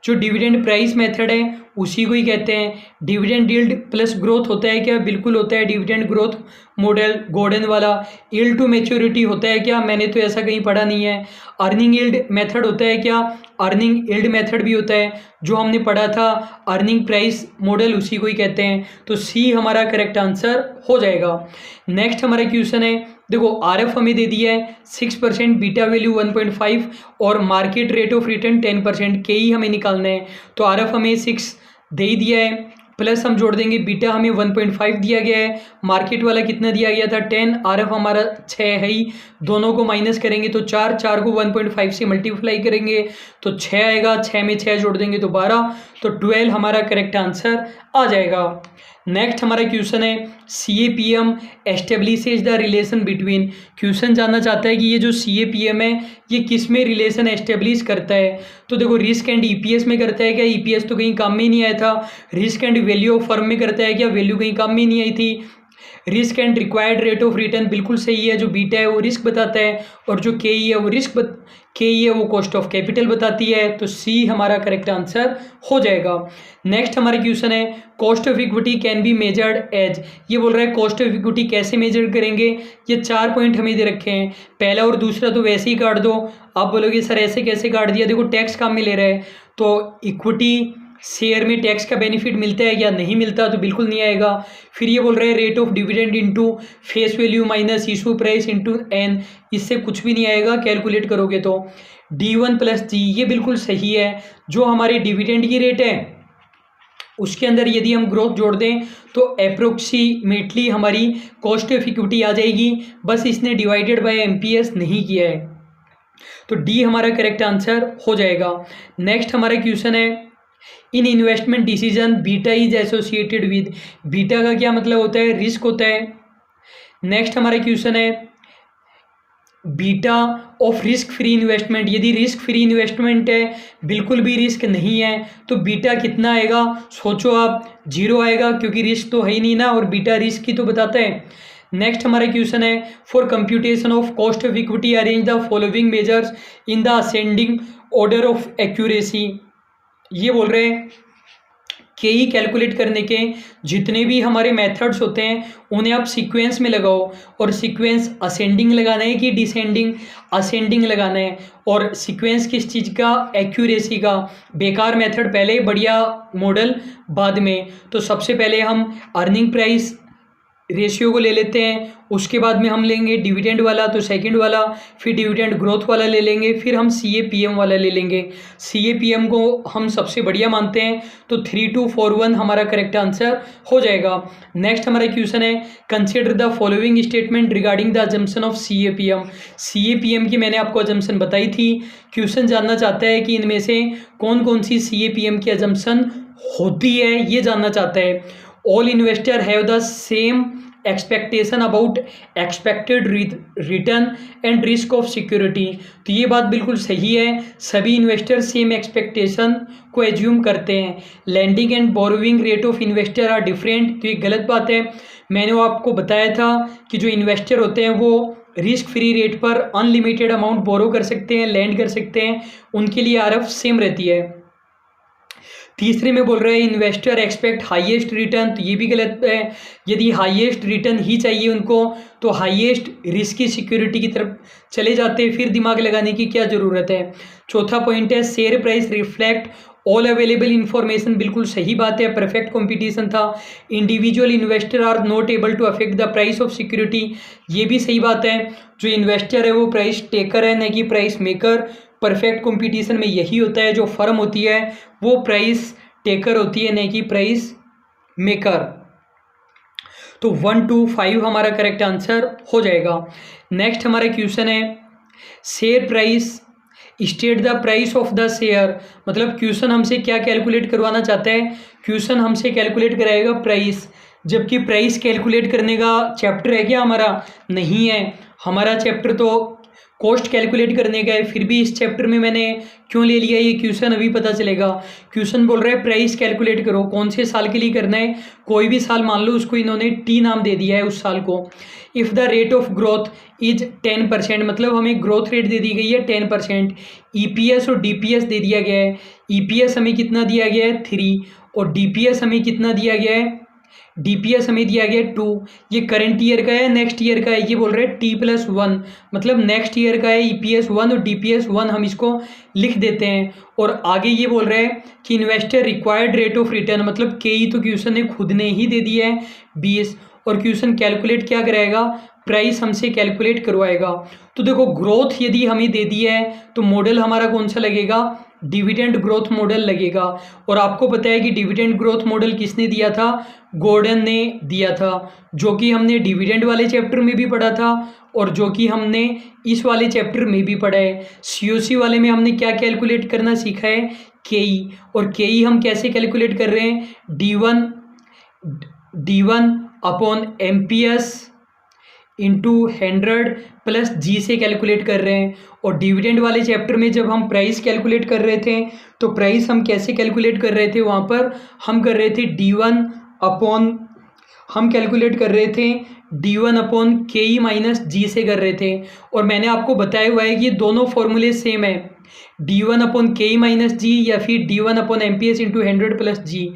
जो डिविडेंड प्राइस मेथड है उसी को ही कहते हैं। डिविडेंड यील्ड प्लस ग्रोथ होता है क्या, बिल्कुल होता है, डिविडेंड ग्रोथ मॉडल गॉर्डन वाला। यील्ड टू मैच्योरिटी होता है क्या, मैंने तो ऐसा कहीं पढ़ा नहीं है। अर्निंग यील्ड मेथड होता है क्या, अर्निंग यील्ड मेथड भी होता है, जो हमने पढ़ा था अर्निंग प्राइस मॉडल उसी को ही कहते हैं। तो सी हमारा करेक्ट आंसर हो जाएगा। नेक्स्ट हमारा क्वेश्चन है, देखो आरएफ हमें दे दिया है 6%, बीटा वैल्यू 1.5 और मार्केट रेट ऑफ रिटर्न 10%, के ही हमें निकालना है। तो आरएफ हमें 6 दे ही दिया है, प्लस हम जोड़ देंगे बीटा हमें 1.5 दिया गया है, मार्केट वाला कितना दिया गया था 10, आरएफ हमारा 6 है ही, दोनों को माइनस करेंगे तो 4 को 1.5 से मल्टीप्लाई करेंगे तो 6 आएगा, 6 में 6 जोड़ देंगे तो 12, तो 12 हमारा करेक्ट आंसर आ जाएगा। नेक्स्ट हमारा क्वेश्चन है CAPM establishes the relation between. Question जानना चाहता है कि ये जो CAPM है ये किस में रिलेशन एस्टेब्लिश करता है। तो देखो रिस्क एंड EPS में करता है क्या, EPS तो कहीं काम में ही नहीं आया था। Risk and value of firm में करता है क्या, वैल्यू कहीं काम में ही नहीं आई थी। Risk and required rate of return बिल्कुल सही है, जो बीटा है वो रिस्क बताता है और जो के है वो है वो कॉस्ट ऑफ कैपिटल बताती है। तो सी हमारा करेक्ट आंसर हो जाएगा। नेक्स्ट हमारा क्वेश्चन है cost of equity can be measured as. ये बोल रहा है कॉस्ट ऑफ इक्विटी कैसे मेजर करेंगे। ये 4 पॉइंट हमें दे रखे हैं, पहला और दूसरा तो वैसे ही काट दो। आप बोलोगे सर ऐसे कैसे काट दिया, देखो टैक्स काम में ले रहा है, तो इक्विटी शेयर में टैक्स का बेनिफिट मिलता है या नहीं मिलता, तो बिल्कुल नहीं आएगा। फिर ये बोल रहे हैं rate of dividend into face value minus issue price into N, इससे कुछ भी नहीं आएगा कैलकुलेट करोगे तो। D1 प्लस जी ये बिल्कुल सही है, जो हमारे डिविडेंड की रेट है उसके अंदर यदि हम ग्रोथ जोड़ दें तो अप्रोक्सीमेटली हमारी कॉस्ट ऑफ इक्विटी आ जाएगी, बस इसने डिवाइडेड बाय एमपीएस नहीं किया है। तो डी हमारा करेक्ट आंसर हो जाएगा। नेक्स्ट हमारा क्वेश्चन है इन investment decision beta is associated with. Beta का क्या मतलब होता है, रिस्क होता है। नेक्स्ट हमारा क्वेश्चन है beta of risk free investment. यदि रिस्क फ्री इन्वेस्टमेंट है, बिल्कुल भी रिस्क नहीं है, तो बीटा कितना आएगा, सोचो आप, 0 आएगा, क्योंकि रिस्क तो है ही नहीं ना, और बीटा रिस्क की तो बताता है। नेक्स्ट हमारा क्वेश्चन है for computation of cost of equity arrange the following measures in the ascending order of accuracy. ये बोल रहे हैं KE कैलकुलेट करने के जितने भी हमारे मेथड्स होते हैं उन्हें आप सीक्वेंस में लगाओ, और सीक्वेंस असेंडिंग लगाना है कि डिसेंडिंग, असेंडिंग लगाना है। और सीक्वेंस किस चीज़ का, एक्यूरेसी का। बेकार मेथड पहले, बढ़िया मॉडल बाद में। तो सबसे पहले हम अर्निंग प्राइस रेशियो को ले लेते हैं, उसके बाद में हम लेंगे डिविडेंड वाला, तो सेकंड वाला, फिर डिविडेंड ग्रोथ वाला ले लेंगे, फिर हम CAPM वाला ले लेंगे। CAPM को हम सबसे बढ़िया मानते हैं, तो 3241 हमारा करेक्ट आंसर हो जाएगा। नेक्स्ट हमारा क्वेश्चन है, consider the following statement regarding the assumption of CAPM। CAPM की मैंने आपको अजम्पशन बताई थी। क्वेश्चन जानना चाहता है कि इनमें से कौन कौन सी CAPM की अजम्पशन होती है, ये जानना चाहता है। All investor have the same expectation about expected return and risk of security. तो ये बात बिल्कुल सही है, सभी इन्वेस्टर सेम एक्सपेक्टेशन को एज्यूम करते हैं। Lending and borrowing rate of investor are different, तो ये गलत बात है। मैंने वो आपको बताया था कि जो इन्वेस्टर होते हैं वो रिस्क फ्री रेट पर अनलिमिटेड अमाउंट बोरो कर सकते हैं, लैंड कर सकते हैं, उनके लिए RF सेम रहती है। तीसरे में बोल रहे हैं इन्वेस्टर एक्सपेक्ट हाईएस्ट रिटर्न, तो ये भी गलत है। यदि हाईएस्ट रिटर्न ही चाहिए उनको तो हाईएस्ट रिस्क की सिक्योरिटी की तरफ चले जाते हैं, फिर दिमाग लगाने की क्या ज़रूरत है। चौथा पॉइंट है share price reflect all available information, बिल्कुल सही बात है, परफेक्ट कंपटीशन था। Individual investor are not able to affect the price of security, ये भी सही बात है। जो इन्वेस्टर है वो प्राइस टेकर है, न कि प्राइस मेकर। परफेक्ट कंपटीशन में यही होता है, जो फर्म होती है वो प्राइस टेकर होती है, न कि प्राइस मेकर। तो 1 2 5 हमारा करेक्ट आंसर हो जाएगा। नेक्स्ट हमारा क्वेश्चन है share price state the price of the share, मतलब क्वेश्चन हमसे क्या कैलकुलेट करवाना चाहता है। क्वेश्चन हमसे कैलकुलेट कराएगा प्राइस, जबकि प्राइस कैलकुलेट करने का चैप्टर है क्या हमारा, नहीं है। हमारा चैप्टर तो कॉस्ट कैलकुलेट करने का है। फिर भी इस चैप्टर में मैंने क्यों ले लिया ये क्वेश्चन अभी पता चलेगा। क्वेश्चन बोल रहा है प्राइस कैलकुलेट करो, कौन से साल के लिए करना है, कोई भी साल मान लो, उसको इन्होंने T नाम दे दिया है उस साल को। If the rate of growth is 10%, मतलब हमें ग्रोथ रेट दे दी गई है 10%। EPS और DPS दे दिया गया है। EPS हमें कितना दिया गया है 3, और DPS हमें कितना दिया गया है, DPS हमें दिया गया 2। ये करंट ईयर का है, नेक्स्ट ईयर का है, ये बोल रहे हैं T+1, मतलब नेक्स्ट ईयर का है। EPS 1 और DPS 1 हम इसको लिख देते हैं। और आगे ये बोल रहे हैं कि investor required rate of return, मतलब KE तो क्वेश्चन ने खुद ने ही दे दिया है 20, और क्वेश्चन कैलकुलेट क्या कराएगा, प्राइस हमसे कैलकुलेट करवाएगा। तो देखो ग्रोथ यदि हमें दे दी है तो मॉडल हमारा कौन सा लगेगा, डिविडेंड ग्रोथ मॉडल लगेगा। और आपको पता है कि डिविडेंड ग्रोथ मॉडल किसने दिया था, गॉर्डन ने दिया था, जो कि हमने डिविडेंड वाले चैप्टर में भी पढ़ा था और जो कि हमने इस वाले चैप्टर में भी पढ़ा है। COC वाले में हमने क्या कैलकुलेट करना सीखा है, KE। और KE हम कैसे कैलकुलेट कर रहे हैं, D1 upon MPS into 100 plus G से कैलकुलेट कर रहे हैं। और डिविडेंड वाले चैप्टर में जब हम प्राइस कैलकुलेट कर रहे थे तो प्राइस हम कैसे कैलकुलेट कर रहे थे, वहाँ पर हम कर रहे थे हम कैलकुलेट कर रहे थे D1 upon KE minus G से कर रहे थे। और मैंने आपको बताया हुआ है कि ये दोनों फॉर्मूले सेम है, D1 upon KE minus G या फिर D1 upon MPS into 100 plus G,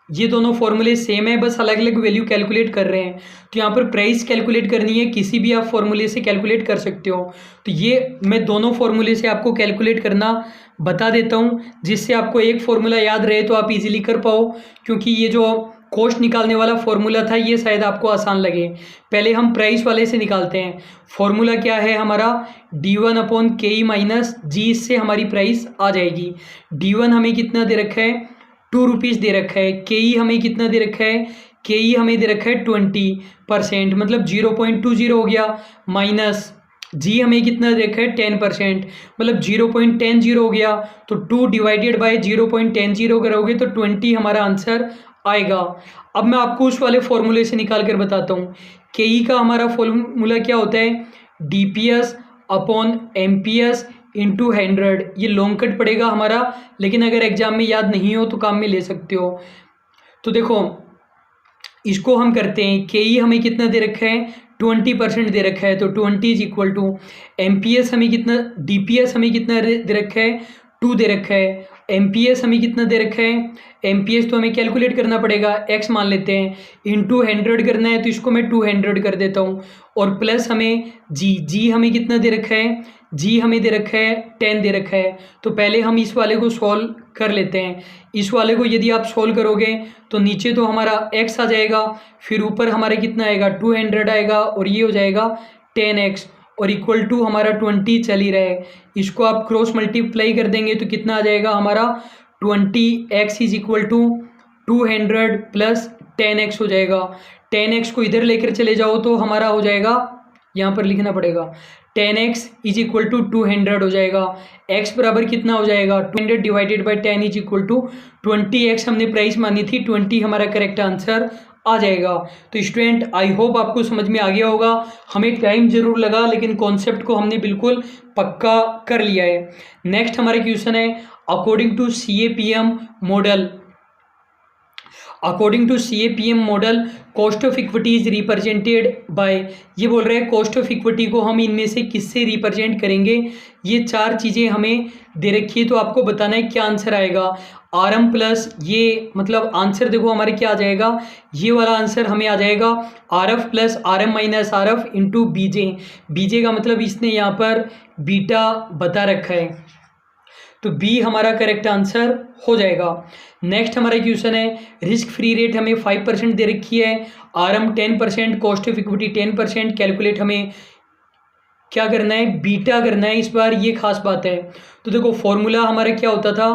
ये दोनों फॉर्मूले सेम है, बस अलग अलग वैल्यू कैलकुलेट कर रहे हैं। तो यहाँ पर प्राइस कैलकुलेट करनी है, किसी भी आप फॉर्मूले से कैलकुलेट कर सकते हो। तो ये मैं दोनों फॉर्मूले से आपको कैलकुलेट करना बता देता हूँ, जिससे आपको एक फॉर्मूला याद रहे तो आप इजीली कर पाओ, क्योंकि ये जो कॉस्ट निकालने वाला फॉर्मूला था ये शायद आपको आसान लगे। पहले हम प्राइस वाले से निकालते हैं। फॉर्मूला क्या है हमारा, D1 upon KE minus G, इससे हमारी प्राइस आ जाएगी। D1 हमें कितना दे रखा है, 2 रुपीज़ दे रखा है। KE हमें कितना दे रखा है, KE हमें दे रखा है 20%, मतलब 0.20 हो गया, माइनस G हमें कितना दे रखा है 10%, मतलब 0.10 हो गया। तो 2 डिवाइडेड बाय 0.10 करोगे तो 20 हमारा आंसर आएगा। अब मैं आपको उस वाले फॉर्मूले से निकाल कर बताता हूँ। KE का हमारा फॉर्मूला क्या होता है, DPS अपॉन MPS इंटू 100। ये लॉन्ग कट पड़ेगा हमारा, लेकिन अगर एग्जाम में याद नहीं हो तो काम में ले सकते हो। तो देखो इसको हम करते हैं, KE हमें कितना दे रखा है 20% दे रखा है, तो 20 इज इक्वल टू MPS हमें कितना, DPS हमें कितना दे रखा है 2 दे रखा है, MPS हमें कितना दे रखा है, MPS तो हमें कैलकुलेट करना पड़ेगा, x मान लेते हैं, इंटू 100 करना है तो इसको मैं 200 कर देता हूँ, और प्लस हमें जी हमें कितना दे रखा है, जी हमें दे रखा है 10 दे रखा है। तो पहले हम इस वाले को सॉल्व कर लेते हैं। इस वाले को यदि आप सॉल्व करोगे तो नीचे तो हमारा x आ जाएगा, फिर ऊपर हमारा कितना आएगा 200 आएगा, और ये हो जाएगा 10x, और इक्वल टू हमारा 20 चल ही रहा है। इसको आप क्रॉस मल्टीप्लाई कर देंगे तो कितना आ जाएगा हमारा 20x is equal to 200 plus 10x हो जाएगा। 10x को इधर लेकर चले जाओ तो हमारा हो जाएगा, यहाँ पर लिखना पड़ेगा 10x इज इक्वल टू 200 हो जाएगा। x बराबर कितना हो जाएगा 200 divided by 10 is equal to 20x हमने प्राइस मानी थी, 20 हमारा करेक्ट आंसर आ जाएगा। तो स्टूडेंट आई होप आपको समझ में आ गया होगा। हमें टाइम जरूर लगा लेकिन कॉन्सेप्ट को हमने बिल्कुल पक्का कर लिया है। नेक्स्ट हमारा क्वेश्चन है according to CAPM model, according to CAPM model cost of equity is represented by, ये बोल रहे हैं कॉस्ट ऑफ इक्विटी को हम इनमें से किससे रिप्रेजेंट करेंगे। ये चार चीज़ें हमें दे रखी है तो आपको बताना है क्या आंसर आएगा। RM प्लस ये मतलब आंसर देखो हमारे क्या आ जाएगा, ये वाला आंसर हमें आ जाएगा RF plus RM minus RF into BJ का मतलब इसने यहाँ पर बीटा बता रखा है, तो बी हमारा करेक्ट आंसर हो जाएगा। नेक्स्ट हमारा क्वेश्चन है रिस्क फ्री रेट हमें 5% दे रखी है, RM 10%, cost of equity 10%, calculate हमें क्या करना है बीटा करना है इस बार, ये खास बात है। तो देखो फॉर्मूला हमारा क्या होता था,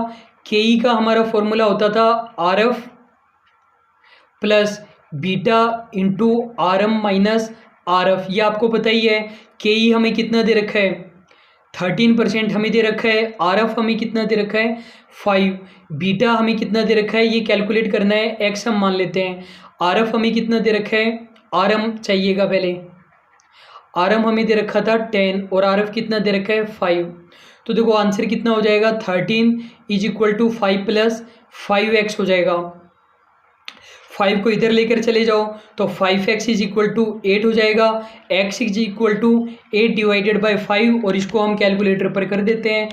KE का हमारा फॉर्मूला होता था RF plus beta into RM minus RF, ये आपको पता ही है। KE हमें कितना दे रखा है 13% हमें दे रखा है, RF हमें कितना दे रखा है 5, बीटा हमें कितना दे रखा है ये कैलकुलेट करना है, x हम मान लेते हैं। RF हमें कितना दे रखा है, RM चाहिएगा पहले, RM हमें दे रखा था 10 और RF कितना दे रखा है 5। तो देखो आंसर कितना हो जाएगा 13 is equal to 5 plus 5x हो जाएगा। 5 को इधर लेकर चले जाओ तो 5x इज इक्वल टू 8 हो जाएगा, x is equal to 8 divided by 5, और इसको हम कैलकुलेटर पर कर देते हैं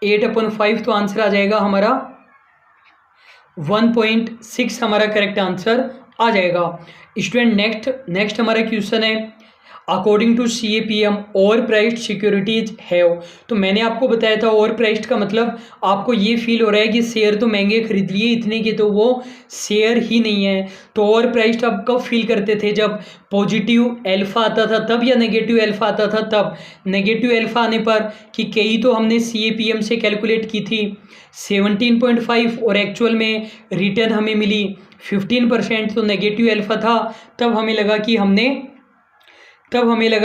8/5, तो आंसर आ जाएगा हमारा 1.6 हमारा करेक्ट आंसर आ जाएगा। स्टूडेंट नेक्स्ट हमारा क्वेश्चन है according to CAPM overpriced securities have, तो मैंने आपको बताया था ओवर प्राइस्ड का मतलब आपको ये फील हो रहा है कि शेयर तो महंगे खरीद लिए इतने के, तो वो शेयर ही नहीं है। तो ओवर प्राइस्ड आप कब फील करते थे, जब पॉजिटिव अल्फा आता था तब, या नेगेटिव अल्फा आता था तब। नेगेटिव अल्फा आने पर कि KE तो हमने CAPM से कैलकुलेट की थी 17.5 और एक्चुअल में रिटर्न हमें मिली 15%, तो नेगेटिव अल्फा था, तब हमें लगा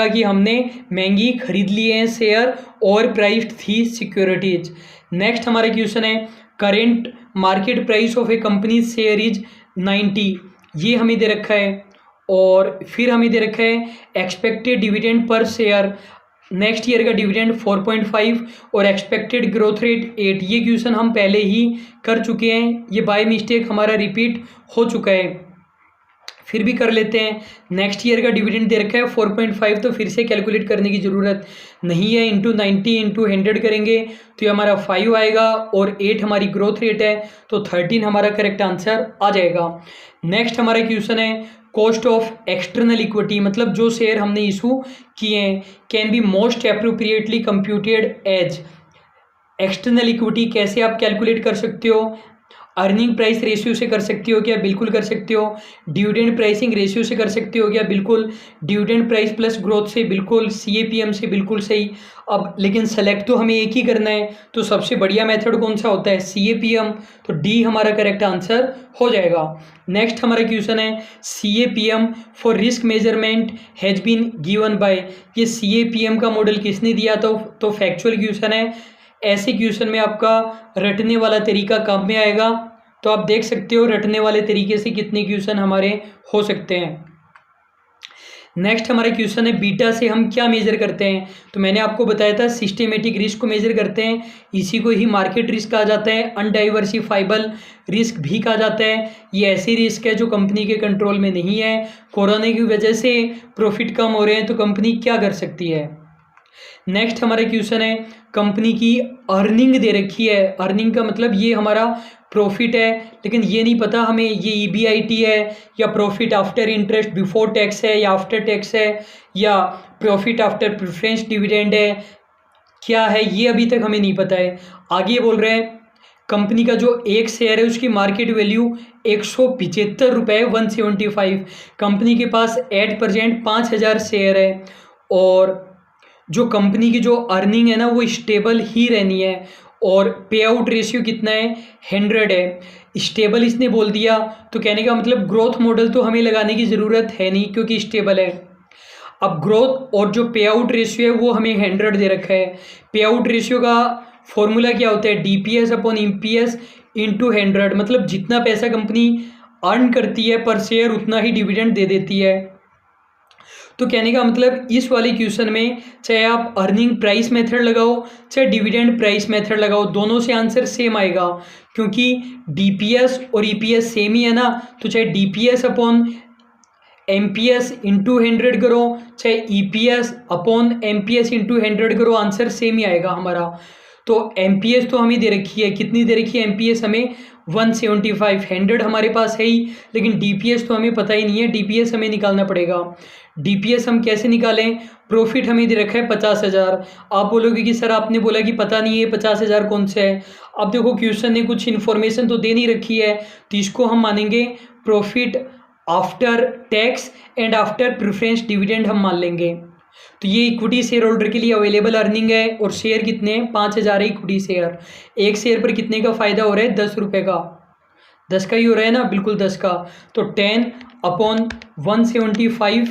कि हमने महंगी खरीद लिए हैं शेयर, ओवर प्राइस्ड थी सिक्योरिटीज। नेक्स्ट हमारा क्वेश्चन है current market price of A company share is 90, ये हमें दे रखा है, और फिर हमें दे रखा है expected dividend per share, next year का डिविडेंड 4.5 और एक्सपेक्टेड ग्रोथ रेट 8। ये क्वेश्चन हम पहले ही कर चुके हैं, ये बाय मिस्टेक हमारा रिपीट हो चुका है, फिर भी कर लेते हैं। नेक्स्ट ईयर का डिविडेंड दे रखा है 4.5, तो फिर से कैलकुलेट करने की ज़रूरत नहीं है, इंटू 90 इंटू 100 करेंगे तो ये हमारा 5 आएगा, और 8 हमारी ग्रोथ रेट है तो 13 हमारा करेक्ट आंसर आ जाएगा। नेक्स्ट हमारा क्वेश्चन है कॉस्ट ऑफ एक्सटर्नल इक्विटी, मतलब जो शेयर हमने इशू किए हैं can be most appropriately computed as, external equity कैसे आप कैलकुलेट कर सकते हो, अर्निंग प्राइस रेशियो से कर सकते हो क्या, बिल्कुल कर सकते हो। डिविडेंड प्राइसिंग रेशियो से कर सकते हो क्या, बिल्कुल। डिविडेंड प्राइस प्लस ग्रोथ से, बिल्कुल। CAPM से, बिल्कुल सही। अब लेकिन सेलेक्ट तो हमें एक ही करना है, तो सबसे बढ़िया मेथड कौन सा होता है, CAPM, तो D हमारा करेक्ट आंसर हो जाएगा। नेक्स्ट हमारा क्वेश्चन है CAPM for risk measurement has been given by, ये CAPM का मॉडल किसने दिया, तो फैक्चुअल क्वेश्चन है। ऐसे क्वेश्चन में आपका रटने वाला तरीका काम में आएगा, तो आप देख सकते हो रटने वाले तरीके से कितने क्वेश्चन हमारे हो सकते हैं। नेक्स्ट हमारा क्वेश्चन है बीटा से हम क्या मेजर करते हैं, तो मैंने आपको बताया था सिस्टेमेटिक रिस्क को मेजर करते हैं, इसी को ही मार्केट रिस्क कहा जाता है, अनडाइवर्सिफाइबल रिस्क भी कहा जाता है। ये ऐसी रिस्क है जो कंपनी के कंट्रोल में नहीं है, कोरोना की वजह से प्रॉफिट कम हो रहे हैं तो कंपनी क्या कर सकती है, नेक्स्ट हमारा क्वेश्चन है, कंपनी की अर्निंग दे रखी है। अर्निंग का मतलब ये हमारा प्रॉफिट है, लेकिन ये नहीं पता हमें ये ईबीआईटी है या profit after interest before tax है या आफ्टर टैक्स है या प्रॉफिट आफ्टर प्रेफरेंस डिविडेंड है, क्या है ये अभी तक हमें नहीं पता है। आगे बोल रहे हैं कंपनी का जो एक शेयर है उसकी मार्केट वैल्यू 175 रुपये 175। कंपनी के पास एट प्रेजेंट 5000 शेयर है और जो कंपनी की जो अर्निंग है ना वो स्टेबल ही रहनी है और पे आउट रेशियो कितना है 100 है। स्टेबल इसने बोल दिया तो कहने का मतलब ग्रोथ मॉडल तो हमें लगाने की ज़रूरत है नहीं क्योंकि स्टेबल है। अब ग्रोथ और जो पे आउट रेशियो है वो हमें 100 दे रखा है। पे आउट रेशियो का फॉर्मूला क्या होता है, डीपीएस अपॉन ईपीएस इंटू 100, मतलब जितना पैसा कंपनी अर्न करती है पर शेयर उतना ही डिविडेंड दे देती है। तो कहने का मतलब इस वाले क्वेश्चन में चाहे आप अर्निंग प्राइस मेथड लगाओ चाहे डिविडेंड प्राइस मेथड लगाओ, दोनों से आंसर सेम आएगा क्योंकि डीपीएस और ईपीएस सेम ही है ना। तो चाहे डीपीएस अपॉन एमपीएस इंटू 100 करो चाहे ईपीएस अपॉन एमपीएस इंटू 100 करो, आंसर सेम ही आएगा हमारा। तो एमपीएस तो हमें दे रखी है, कितनी दे रखी है एमपीएस हमें 175, 100 हमारे पास है ही, लेकिन डीपीएस तो हमें पता ही नहीं है, डीपीएस हमें निकालना पड़ेगा। डीपीएस हम कैसे निकालें, प्रॉफिट हमें दे रखा है 50,000। आप बोलोगे कि सर आपने बोला कि पता नहीं है 50,000 कौन सा है। अब देखो क्वेश्चन ने कुछ इन्फॉर्मेशन तो दे नहीं रखी है तो इसको हम मानेंगे profit after tax and after preference dividend हम मान लेंगे। तो ये इक्विटी शेयर होल्डर के लिए अवेलेबल अर्निंग है और शेयर कितने हैं 5000 है इक्विटी शेयर। एक शेयर पर कितने का फ़ायदा हो रहा है 10 रुपये का, 10 का ही हो रहा है ना, बिल्कुल 10 का। तो 10 अपॉन 175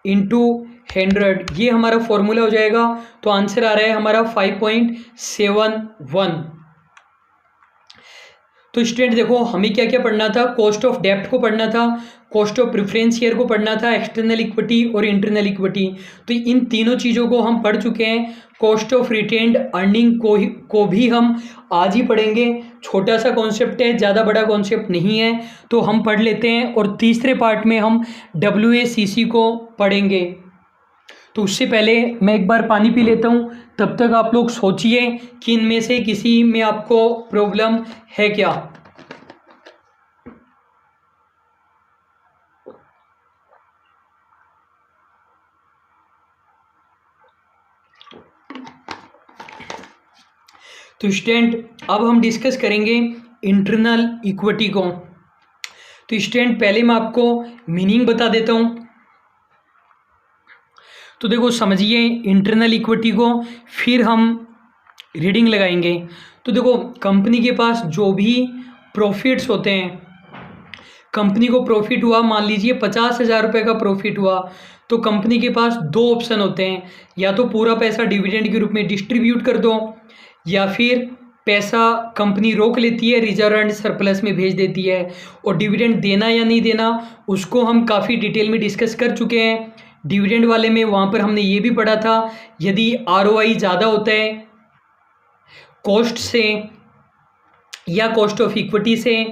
इंटू 100 ये हमारा फॉर्मूला हो जाएगा। तो आंसर आ रहा है हमारा 5.71। तो स्टूडेंट देखो हमें क्या क्या पढ़ना था, कॉस्ट ऑफ डेप्ट को पढ़ना था, कॉस्ट ऑफ प्रेफरेंस शेयर को पढ़ना था, एक्सटर्नल इक्विटी और इंटरनल इक्विटी। तो इन तीनों चीज़ों को हम पढ़ चुके हैं। कॉस्ट ऑफ रिटेन्ड अर्निंग को भी हम आज ही पढ़ेंगे, छोटा सा कॉन्सेप्ट है, ज़्यादा बड़ा कॉन्सेप्ट नहीं है, तो हम पढ़ लेते हैं। और तीसरे पार्ट में हम WACC को पढ़ेंगे। तो उससे पहले मैं एक बार पानी पी लेता हूँ, तब तक आप लोग सोचिए कि इनमें से किसी में आपको प्रॉब्लम है क्या। तो स्टूडेंट अब हम डिस्कस करेंगे इंटरनल इक्विटी को। तो स्टूडेंट पहले मैं आपको मीनिंग बता देता हूँ। तो देखो समझिए इंटरनल इक्विटी को, फिर हम रीडिंग लगाएंगे। तो देखो कंपनी के पास जो भी प्रॉफिट्स होते हैं, कंपनी को प्रॉफिट हुआ, मान लीजिए 50,000 रुपये का प्रॉफिट हुआ, तो कंपनी के पास दो ऑप्शन होते हैं, या तो पूरा पैसा डिविडेंड के रूप में डिस्ट्रीब्यूट कर दो या फिर पैसा कंपनी रोक लेती है, रिजर्व एंड सरप्लस में भेज देती है। और डिविडेंड देना या नहीं देना उसको हम काफ़ी डिटेल में डिस्कस कर चुके हैं। डिविडेंड वाले में वहाँ पर हमने ये भी पढ़ा था, यदि ROI ज़्यादा होता है कॉस्ट से या कॉस्ट ऑफ इक्विटी से,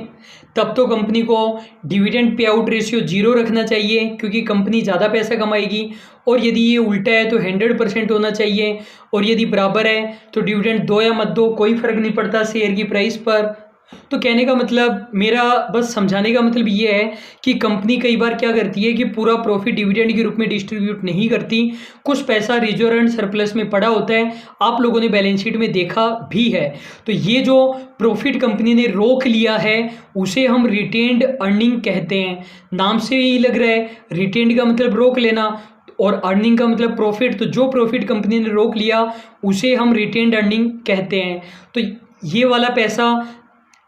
तब तो कंपनी को डिविडेंड पे आउट रेशियो 0 रखना चाहिए क्योंकि कंपनी ज़्यादा पैसा कमाएगी। और यदि ये उल्टा है तो 100% होना चाहिए, और यदि बराबर है तो डिविडेंड दो या मत दो कोई फ़र्क नहीं पड़ता शेयर की प्राइस पर। तो कहने का मतलब, मेरा बस समझाने का मतलब ये है कि कंपनी कई बार क्या करती है कि पूरा प्रॉफिट डिविडेंड के रूप में डिस्ट्रीब्यूट नहीं करती, कुछ पैसा रिजर्व एंड सरप्लस में पड़ा होता है, आप लोगों ने बैलेंस शीट में देखा भी है। तो ये जो प्रॉफिट कंपनी ने रोक लिया है उसे हम रिटेन्ड अर्निंग कहते हैं। नाम से ही लग रहा है, रिटेन्ड का मतलब रोक लेना और अर्निंग का मतलब प्रॉफिट। तो जो प्रॉफिट कंपनी ने रोक लिया उसे हम रिटेन्ड अर्निंग कहते हैं। तो ये वाला पैसा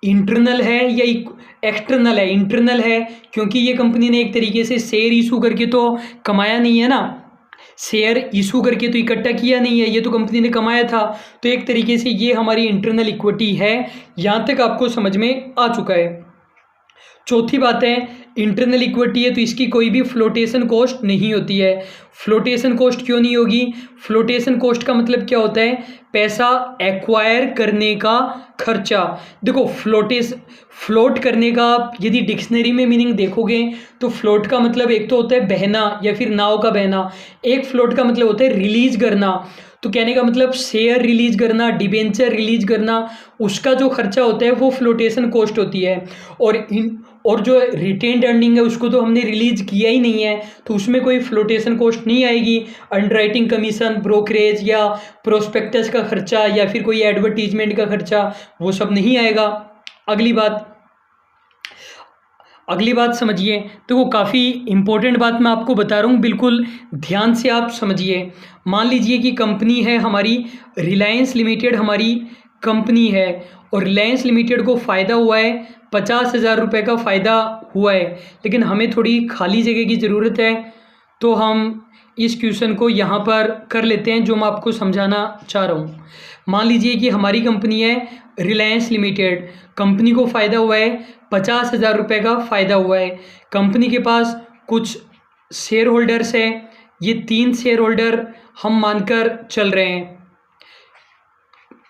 इंटरनल है या एक्सटर्नल है? इंटरनल है क्योंकि ये कंपनी ने एक तरीके से शेयर इशू करके तो कमाया नहीं है ना, शेयर इशू करके तो इकट्ठा किया नहीं है, ये तो कंपनी ने कमाया था। तो एक तरीके से ये हमारी इंटरनल इक्विटी है। यहाँ तक आपको समझ में आ चुका है। चौथी बात है, इंटरनल इक्विटी है तो इसकी कोई भी फ्लोटेशन कॉस्ट नहीं होती है। फ्लोटेशन कॉस्ट क्यों नहीं होगी? फ्लोटेशन कॉस्ट का मतलब क्या होता है? पैसा एक्वायर करने का खर्चा। देखो फ्लोट करने का यदि डिक्शनरी में मीनिंग देखोगे तो फ्लोट का मतलब एक तो होता है बहना या फिर नाव का बहना, एक फ्लोट का मतलब होता है रिलीज करना। तो कहने का मतलब शेयर रिलीज करना, डिबेंचर रिलीज करना, उसका जो खर्चा होता है वो फ्लोटेशन कॉस्ट होती है। और जो रिटेन्ड अर्निंग है उसको तो हमने रिलीज किया ही नहीं है, तो उसमें कोई फ्लोटेशन कॉस्ट नहीं आएगी। अंडरराइटिंग कमीशन, ब्रोकरेज या प्रोस्पेक्टस का खर्चा या फिर कोई एडवर्टीजमेंट का खर्चा, वो सब नहीं आएगा। अगली बात समझिए, तो वो काफ़ी इम्पोर्टेंट बात मैं आपको बता रहा हूँ, बिल्कुल ध्यान से आप समझिए। मान लीजिए कि कंपनी है हमारी रिलायंस लिमिटेड, हमारी कंपनी है और रिलायंस लिमिटेड को फ़ायदा हुआ है 50,000 रुपये का फ़ायदा हुआ है, लेकिन हमें थोड़ी खाली जगह की ज़रूरत है, तो हम इस क्वेश्चन को यहाँ पर कर लेते हैं जो मैं आपको समझाना चाह रहा हूँ। मान लीजिए कि हमारी कंपनी है रिलायंस लिमिटेड, कंपनी को फ़ायदा हुआ है 50,000 रुपये का फ़ायदा हुआ है। कंपनी के पास कुछ शेयर होल्डर्स हैं, ये 3 शेयर होल्डर हम मानकर चल रहे हैं,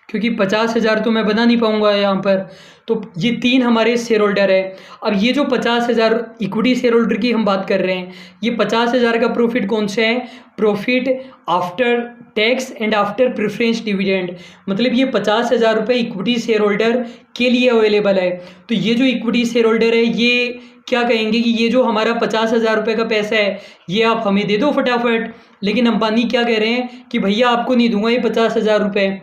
क्योंकि 50,000 तो मैं बना नहीं पाऊंगा यहाँ पर, तो ये 3 हमारे शेयर होल्डर है। अब ये जो 50,000 इक्विटी शेयर होल्डर की हम बात कर रहे हैं, ये 50,000 का प्रॉफिट कौन सा है? Profit after tax and after preference dividend, मतलब ये 50,000 रुपये इक्विटी शेयर होल्डर के लिए अवेलेबल है। तो ये जो इक्विटी शेयर होल्डर है ये क्या कहेंगे कि ये जो हमारा 50,000 रुपये का पैसा है ये आप हमें दे दो फटाफट। लेकिन अंबानी क्या कह रहे हैं कि भैया आपको नहीं दूंगा ये 50,000 रुपये।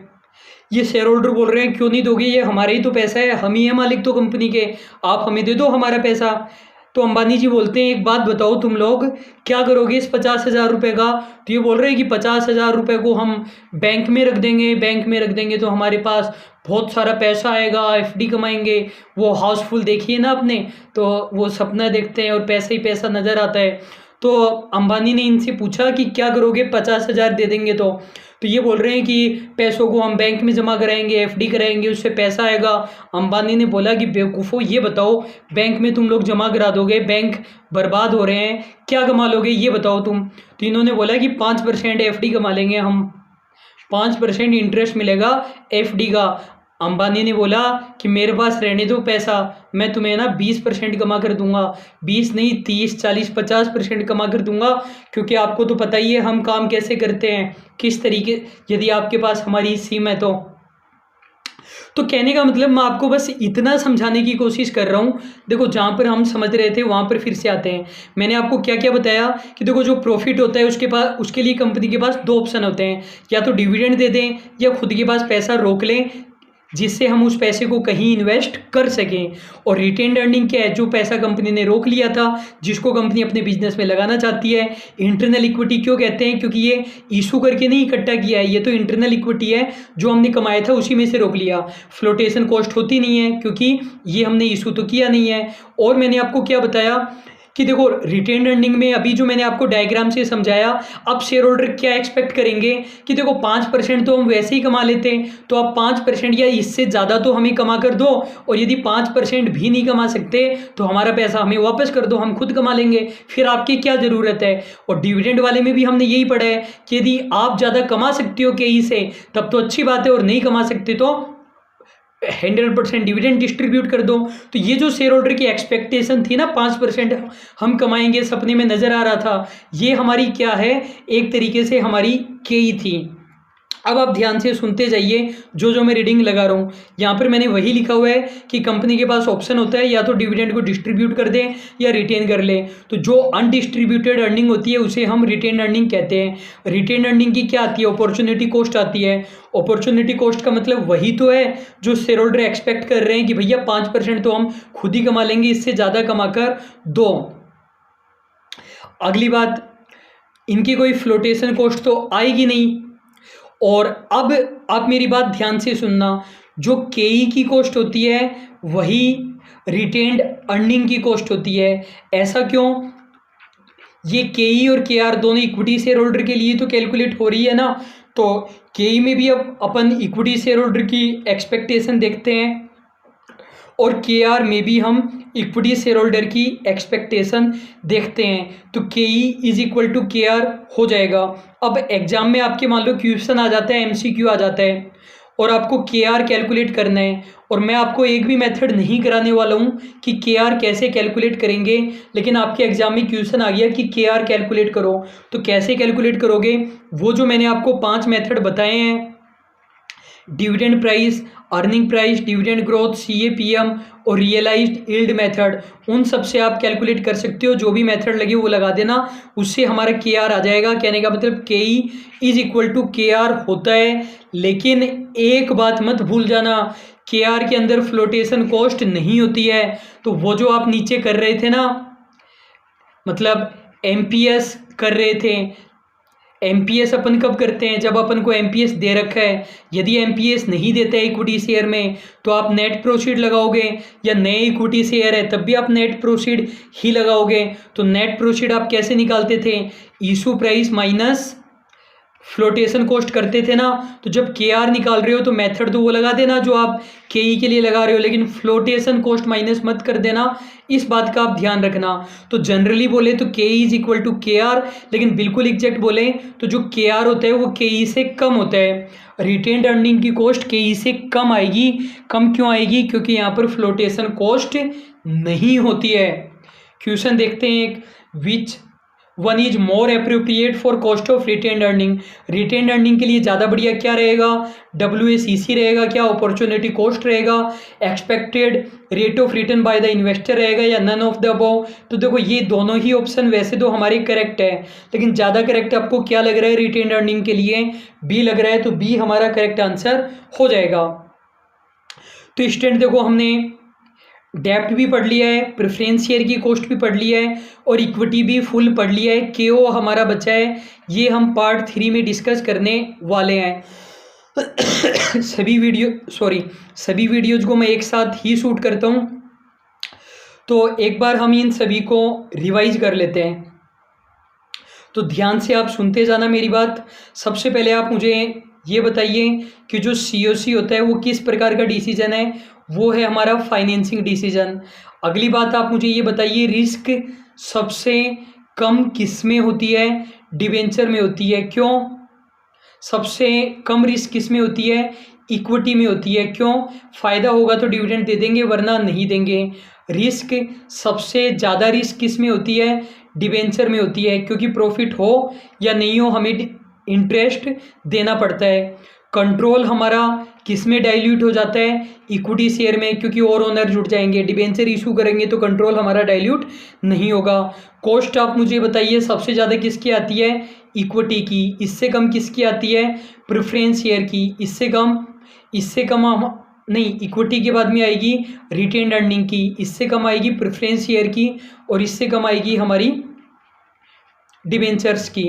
ये शेयर होल्डर बोल रहे हैं क्यों नहीं दोगे, ये हमारा ही तो पैसा है, हम ही है मालिक तो कंपनी के, आप हमें दे दो हमारा पैसा। तो अंबानी जी बोलते हैं एक बात बताओ तुम लोग क्या करोगे इस 50,000 रुपये का? तो ये बोल रहे हैं कि 50,000 रुपये को हम बैंक में रख देंगे, बैंक में रख देंगे तो हमारे पास बहुत सारा पैसा आएगा, एफडी कमाएंगे। वो हाउसफुल देखिए ना आपने, तो वो सपना देखते हैं और पैसा ही पैसा नज़र आता है। तो अंबानी ने इनसे पूछा कि क्या करोगे 50,000 दे देंगे तो ये बोल रहे हैं कि पैसों को हम बैंक में जमा कराएंगे, एफडी कराएंगे, उससे पैसा आएगा। अंबानी ने बोला कि बेवकूफ़ो ये बताओ बैंक में तुम लोग जमा करा दोगे, बैंक बर्बाद हो रहे हैं, क्या कमा लोगे ये बताओ तुम। तो इन्होंने बोला कि 5% एफडी कमा लेंगे हम, 5% इंटरेस्ट मिलेगा एफडी का। अंबानी ने बोला कि मेरे पास रहने दो पैसा, मैं तुम्हें ना 20% कमा कर दूंगा, 20 नहीं 30 40 50% कमा कर दूंगा, क्योंकि आपको तो पता ही है हम काम कैसे करते हैं, किस तरीके, यदि आपके पास हमारी सिम है तो कहने का मतलब मैं आपको बस इतना समझाने की कोशिश कर रहा हूँ। देखो जहाँ पर हम समझ रहे थे वहाँ पर फिर से आते हैं। मैंने आपको क्या क्या बताया कि देखो जो प्रॉफिट होता है उसके लिए कंपनी के पास 2 ऑप्शन होते हैं, या तो डिविडेंड दे दें या खुद के पास पैसा रोक लें जिससे हम उस पैसे को कहीं इन्वेस्ट कर सकें। और रिटेन्ड अर्निंग क्या है? जो पैसा कंपनी ने रोक लिया था जिसको कंपनी अपने बिजनेस में लगाना चाहती है। इंटरनल इक्विटी क्यों कहते हैं? क्योंकि ये इशू करके नहीं इकट्ठा किया है, ये तो इंटरनल इक्विटी है जो हमने कमाया था उसी में से रोक लिया। फ्लोटेशन कॉस्ट होती नहीं है क्योंकि ये हमने इशू तो किया नहीं है। और मैंने आपको क्या बताया कि देखो रिटेन्ड अर्निंग में अभी जो मैंने आपको डायग्राम से समझाया, अब शेयर होल्डर क्या एक्सपेक्ट करेंगे कि देखो 5% तो हम वैसे ही कमा लेते हैं, तो आप 5% या इससे ज़्यादा तो हमें कमा कर दो, और यदि 5% भी नहीं कमा सकते तो हमारा पैसा हमें वापस कर दो, हम खुद कमा लेंगे, फिर आपकी क्या ज़रूरत है। और डिविडेंड वाले में भी हमने यही पढ़ा है कि यदि आप ज़्यादा कमा सकते हो केई से तब तो अच्छी बात है, और नहीं कमा सकते तो 100% डिविडेंड डिस्ट्रीब्यूट कर दो। तो ये जो शेयर होल्डर की एक्सपेक्टेशन थी ना 5% हम कमाएंगे, सपने में नज़र आ रहा था, ये हमारी क्या है, एक तरीके से हमारी केई थी। अब आप ध्यान से सुनते जाइए जो जो मैं रीडिंग लगा रहा हूँ। यहाँ पर मैंने वही लिखा हुआ है कि कंपनी के पास ऑप्शन होता है या तो डिविडेंड को डिस्ट्रीब्यूट कर दें या रिटेन कर लें। तो जो अनडिस्ट्रीब्यूटेड अर्निंग होती है उसे हम रिटेन अर्निंग कहते हैं। रिटेन अर्निंग की क्या आती है? अपॉर्चुनिटी कॉस्ट आती है। अपॉर्चुनिटी कॉस्ट का मतलब वही तो है जो शेयर होल्डर एक्सपेक्ट कर रहे हैं कि भैया 5% तो हम खुद ही कमा लेंगे, इससे ज़्यादा कमा कर दो। अगली बात, इनकी कोई फ्लोटेशन कॉस्ट तो आएगी नहीं। और अब आप मेरी बात ध्यान से सुनना, जो केई की कॉस्ट होती है वही रिटेन्ड अर्निंग की कॉस्ट होती है। ऐसा क्यों? ये केई और केआर दोनों इक्विटी शेयर होल्डर के लिए तो कैलकुलेट हो रही है ना, तो केई में भी अब अपन इक्विटी शेयर होल्डर की एक्सपेक्टेशन देखते हैं और केआर में भी हम इक्विटी शेयर होल्डर की एक्सपेक्टेशन देखते हैं तो के ई इज इक्वल टू के आर हो जाएगा। अब एग्जाम में आपके मान लो क्वेश्चन आ जाता है, एमसीक्यू आ जाता है और आपको के आर कैलकुलेट करना है, और मैं आपको एक भी मेथड नहीं कराने वाला हूँ कि के आर कैसे कैलकुलेट करेंगे, लेकिन आपके एग्जाम में क्वेश्चन आ गया कि के आर कैलकुलेट करो, तो कैसे कैलकुलेट करोगे? वो जो मैंने आपको 5 मेथड बताए हैं, dividend price, earning price, dividend growth, CAPM और रियलाइज्ड यील्ड मेथड, उन सब से आप कैलकुलेट कर सकते हो। जो भी मेथड लगे वो लगा देना, उससे हमारा के आर आ जाएगा। कहने का मतलब के ई इज इक्वल टू के आर होता है। लेकिन एक बात मत भूल जाना, के आर के अंदर फ्लोटेशन कॉस्ट नहीं होती है। तो वो जो आप नीचे कर रहे थे ना, मतलब MPS कर रहे थे, MPS अपन कब करते हैं? जब अपन को MPS दे रखा है। यदि MPS नहीं देता है इक्विटी शेयर में तो आप नेट प्रोसीड लगाओगे, या नए इक्विटी शेयर है तब भी आप नेट प्रोसीड ही लगाओगे। तो नेट प्रोसीड आप कैसे निकालते थे? Issue price minus flotation cost करते थे ना। तो जब के आर निकाल रहे हो तो मेथड तो वो लगा देना जो आप के ई के लिए लगा रहे हो, लेकिन फ्लोटेशन कॉस्ट माइनस मत कर देना, इस बात का आप ध्यान रखना। तो जनरली बोले तो के ई इज इक्वल टू के आर, लेकिन बिल्कुल एग्जैक्ट बोले तो जो के आर होता है वो के ई से कम होता है। रिटेन्ड अर्निंग की कॉस्ट के ई से कम आएगी। कम क्यों आएगी? क्योंकि यहाँ पर फ्लोटेशन कॉस्ट नहीं होती है। क्वेश्चन देखते हैं एक, which one is more appropriate for cost of retained earning. Retained earning के लिए ज़्यादा बढ़िया क्या रहेगा? WACC रहेगा क्या? अपॉर्चुनिटी कॉस्ट रहेगा? Expected rate of return by the investor रहेगा, या नन ऑफ द अबव? तो देखो ये दोनों ही ऑप्शन वैसे तो हमारे करेक्ट है, लेकिन ज़्यादा करेक्ट आपको क्या लग रहा है रिटेन्ड अर्निंग के लिए? बी लग रहा है, तो बी हमारा करेक्ट आंसर हो जाएगा। तो स्टूडेंट देखो हमने डेप्ट भी पढ़ लिया है, प्रेफरेंस शेयर की कॉस्ट भी पढ़ लिया है, और इक्विटी भी फुल पढ़ लिया है। KO हमारा बचा है, ये हम पार्ट 3 में डिस्कस करने वाले हैं। सभी वीडियोज को मैं एक साथ ही शूट करता हूँ, तो एक बार हम इन सभी को रिवाइज कर लेते हैं। तो ध्यान से आप सुनते जाना मेरी बात। सबसे पहले आप मुझे ये बताइए कि जो COC होता है वो किस प्रकार का डिसीजन है? वो है हमारा फाइनेंसिंग डिसीजन। अगली बात आप मुझे ये बताइए, रिस्क सबसे कम किस में होती है? डिबेंचर में होती है। क्यों? सबसे कम रिस्क किस में होती है? इक्विटी में होती है। क्यों? फ़ायदा होगा तो डिविडेंड दे देंगे, वरना नहीं देंगे। रिस्क सबसे ज़्यादा रिस्क किस में होती है? डिबेंचर में होती है, क्योंकि प्रॉफिट हो या नहीं हो हमें इंटरेस्ट देना पड़ता है। कंट्रोल हमारा किस में डाइल्यूट हो जाता है? इक्विटी शेयर में, क्योंकि और ओनर जुड़ जाएंगे। डिबेंचर इशू करेंगे तो कंट्रोल हमारा डाइल्यूट नहीं होगा। कॉस्ट आप मुझे बताइए सबसे ज़्यादा किसकी आती है? इक्विटी की। इससे कम किसकी आती है? प्रेफरेंस शेयर की। इससे कम हम नहीं, इक्विटी के बाद में आएगी रिटेन्ड अर्निंग की, इससे कम आएगी प्रेफरेंस शेयर की, और इससे कम आएगी हमारी डिबेंचर्स की।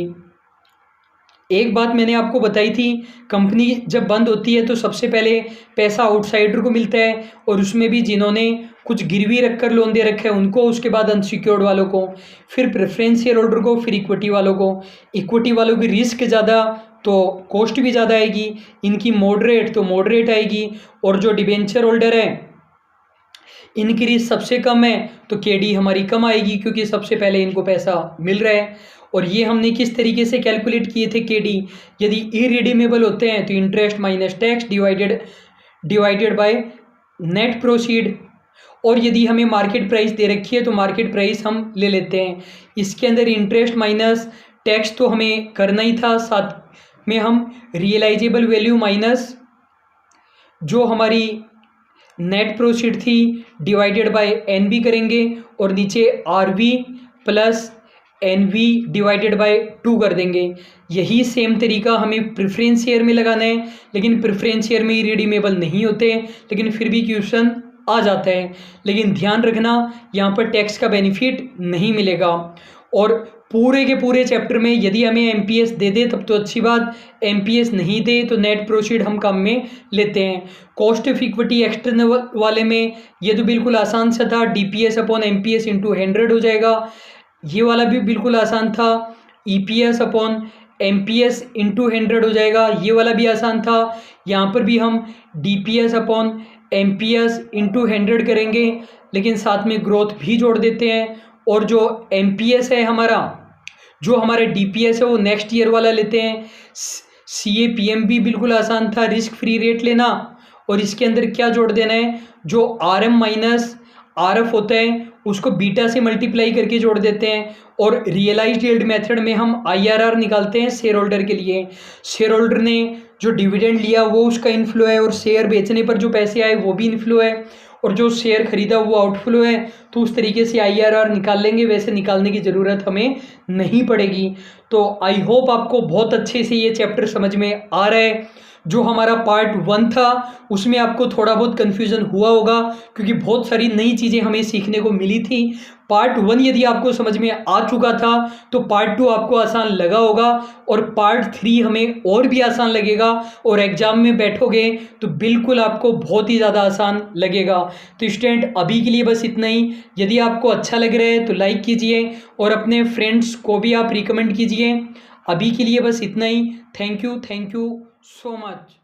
एक बात मैंने आपको बताई थी, कंपनी जब बंद होती है तो सबसे पहले पैसा आउटसाइडर को मिलता है, और उसमें भी जिन्होंने कुछ गिरवी रखकर लोन दे रखा है उनको, उसके बाद अनसिक्योर्ड वालों को, फिर प्रेफरेंस शेयर होल्डर को, फिर इक्विटी वालों को। इक्विटी वालों की रिस्क ज़्यादा तो कॉस्ट भी ज़्यादा आएगी, इनकी मॉडरेट तो मॉडरेट आएगी, और जो डिबेंचर होल्डर है इनकी रिस्क सबसे कम है तो KD हमारी कम आएगी, क्योंकि सबसे पहले इनको पैसा मिल रहा है। और ये हमने किस तरीके से कैलकुलेट किए थे KD? यदि इरिडीमेबल होते हैं तो interest minus tax divided by net proceed, और यदि हमें मार्केट प्राइस दे रखी है तो मार्केट प्राइस हम ले लेते हैं। इसके अंदर इंटरेस्ट माइनस टैक्स तो हमें करना ही था, साथ में हम रियलाइजेबल वैल्यू माइनस जो हमारी नेट प्रोसीड थी डिवाइडेड बाय NV करेंगे, और नीचे RV plus NV divided by 2 कर देंगे। यही सेम तरीका हमें प्रेफरेंस शेयर में लगाना है, लेकिन प्रेफरेंस शेयर में रिडीमेबल नहीं होते, लेकिन फिर भी क्वेश्चन आ जाता है। लेकिन ध्यान रखना यहाँ पर टैक्स का बेनिफिट नहीं मिलेगा। और पूरे के पूरे चैप्टर में यदि हमें MPS दे दे तब तो अच्छी बात, MPS नहीं दे तो नेट प्रोसीड हम काम में लेते हैं। कॉस्ट ऑफ इक्विटी एक्सटर्नल वाले में ये तो बिल्कुल आसान सा था, DPS अपॉन MPS इंटू 100 हो जाएगा। ये वाला भी बिल्कुल आसान था, EPS अपॉन MPS इंटू 100 हो जाएगा। ये वाला भी आसान था, यहाँ पर भी हम DPS अपॉन MPS इंटू 100 करेंगे। लेकिन साथ में ग्रोथ भी जोड़ देते हैं। और जो एमपीएस है हमारा, जो हमारे डीपीएस है वो नेक्स्ट ईयर वाला लेते हैं। सीए पीएमबी बिल्कुल आसान था, रिस्क फ्री रेट लेना, और इसके अंदर क्या जोड़ देना है, जो आरएम माइनस आरएफ होता है उसको बीटा से मल्टीप्लाई करके जोड़ देते हैं। और रियलाइज्ड यील्ड मेथड में हम आईआरआर निकालते हैं शेयर होल्डर के लिए। शेयर होल्डर ने जो डिविडेंड लिया वो उसका इनफ्लो है, और शेयर बेचने पर जो पैसे आए वो भी इनफ्लो है, और जो शेयर खरीदा वो आउटफ्लो है। तो उस तरीके से आईआरआर निकाल लेंगे, वैसे निकालने की ज़रूरत हमें नहीं पड़ेगी। तो आई होप आपको बहुत अच्छे से ये चैप्टर समझ में आ रहा है। जो हमारा पार्ट 1 था उसमें आपको थोड़ा बहुत कन्फ्यूज़न हुआ होगा, क्योंकि बहुत सारी नई चीज़ें हमें सीखने को मिली थी। पार्ट 1 यदि आपको समझ में आ चुका था तो पार्ट 2 आपको आसान लगा होगा, और पार्ट 3 हमें और भी आसान लगेगा, और एग्ज़ाम में बैठोगे तो बिल्कुल आपको बहुत ही ज़्यादा आसान लगेगा। तो स्टूडेंट अभी के लिए बस इतना ही। यदि आपको अच्छा लग रहा है तो लाइक कीजिए, और अपने फ्रेंड्स को भी आप रिकमेंड कीजिए। अभी के लिए बस इतना ही। Thank you so much.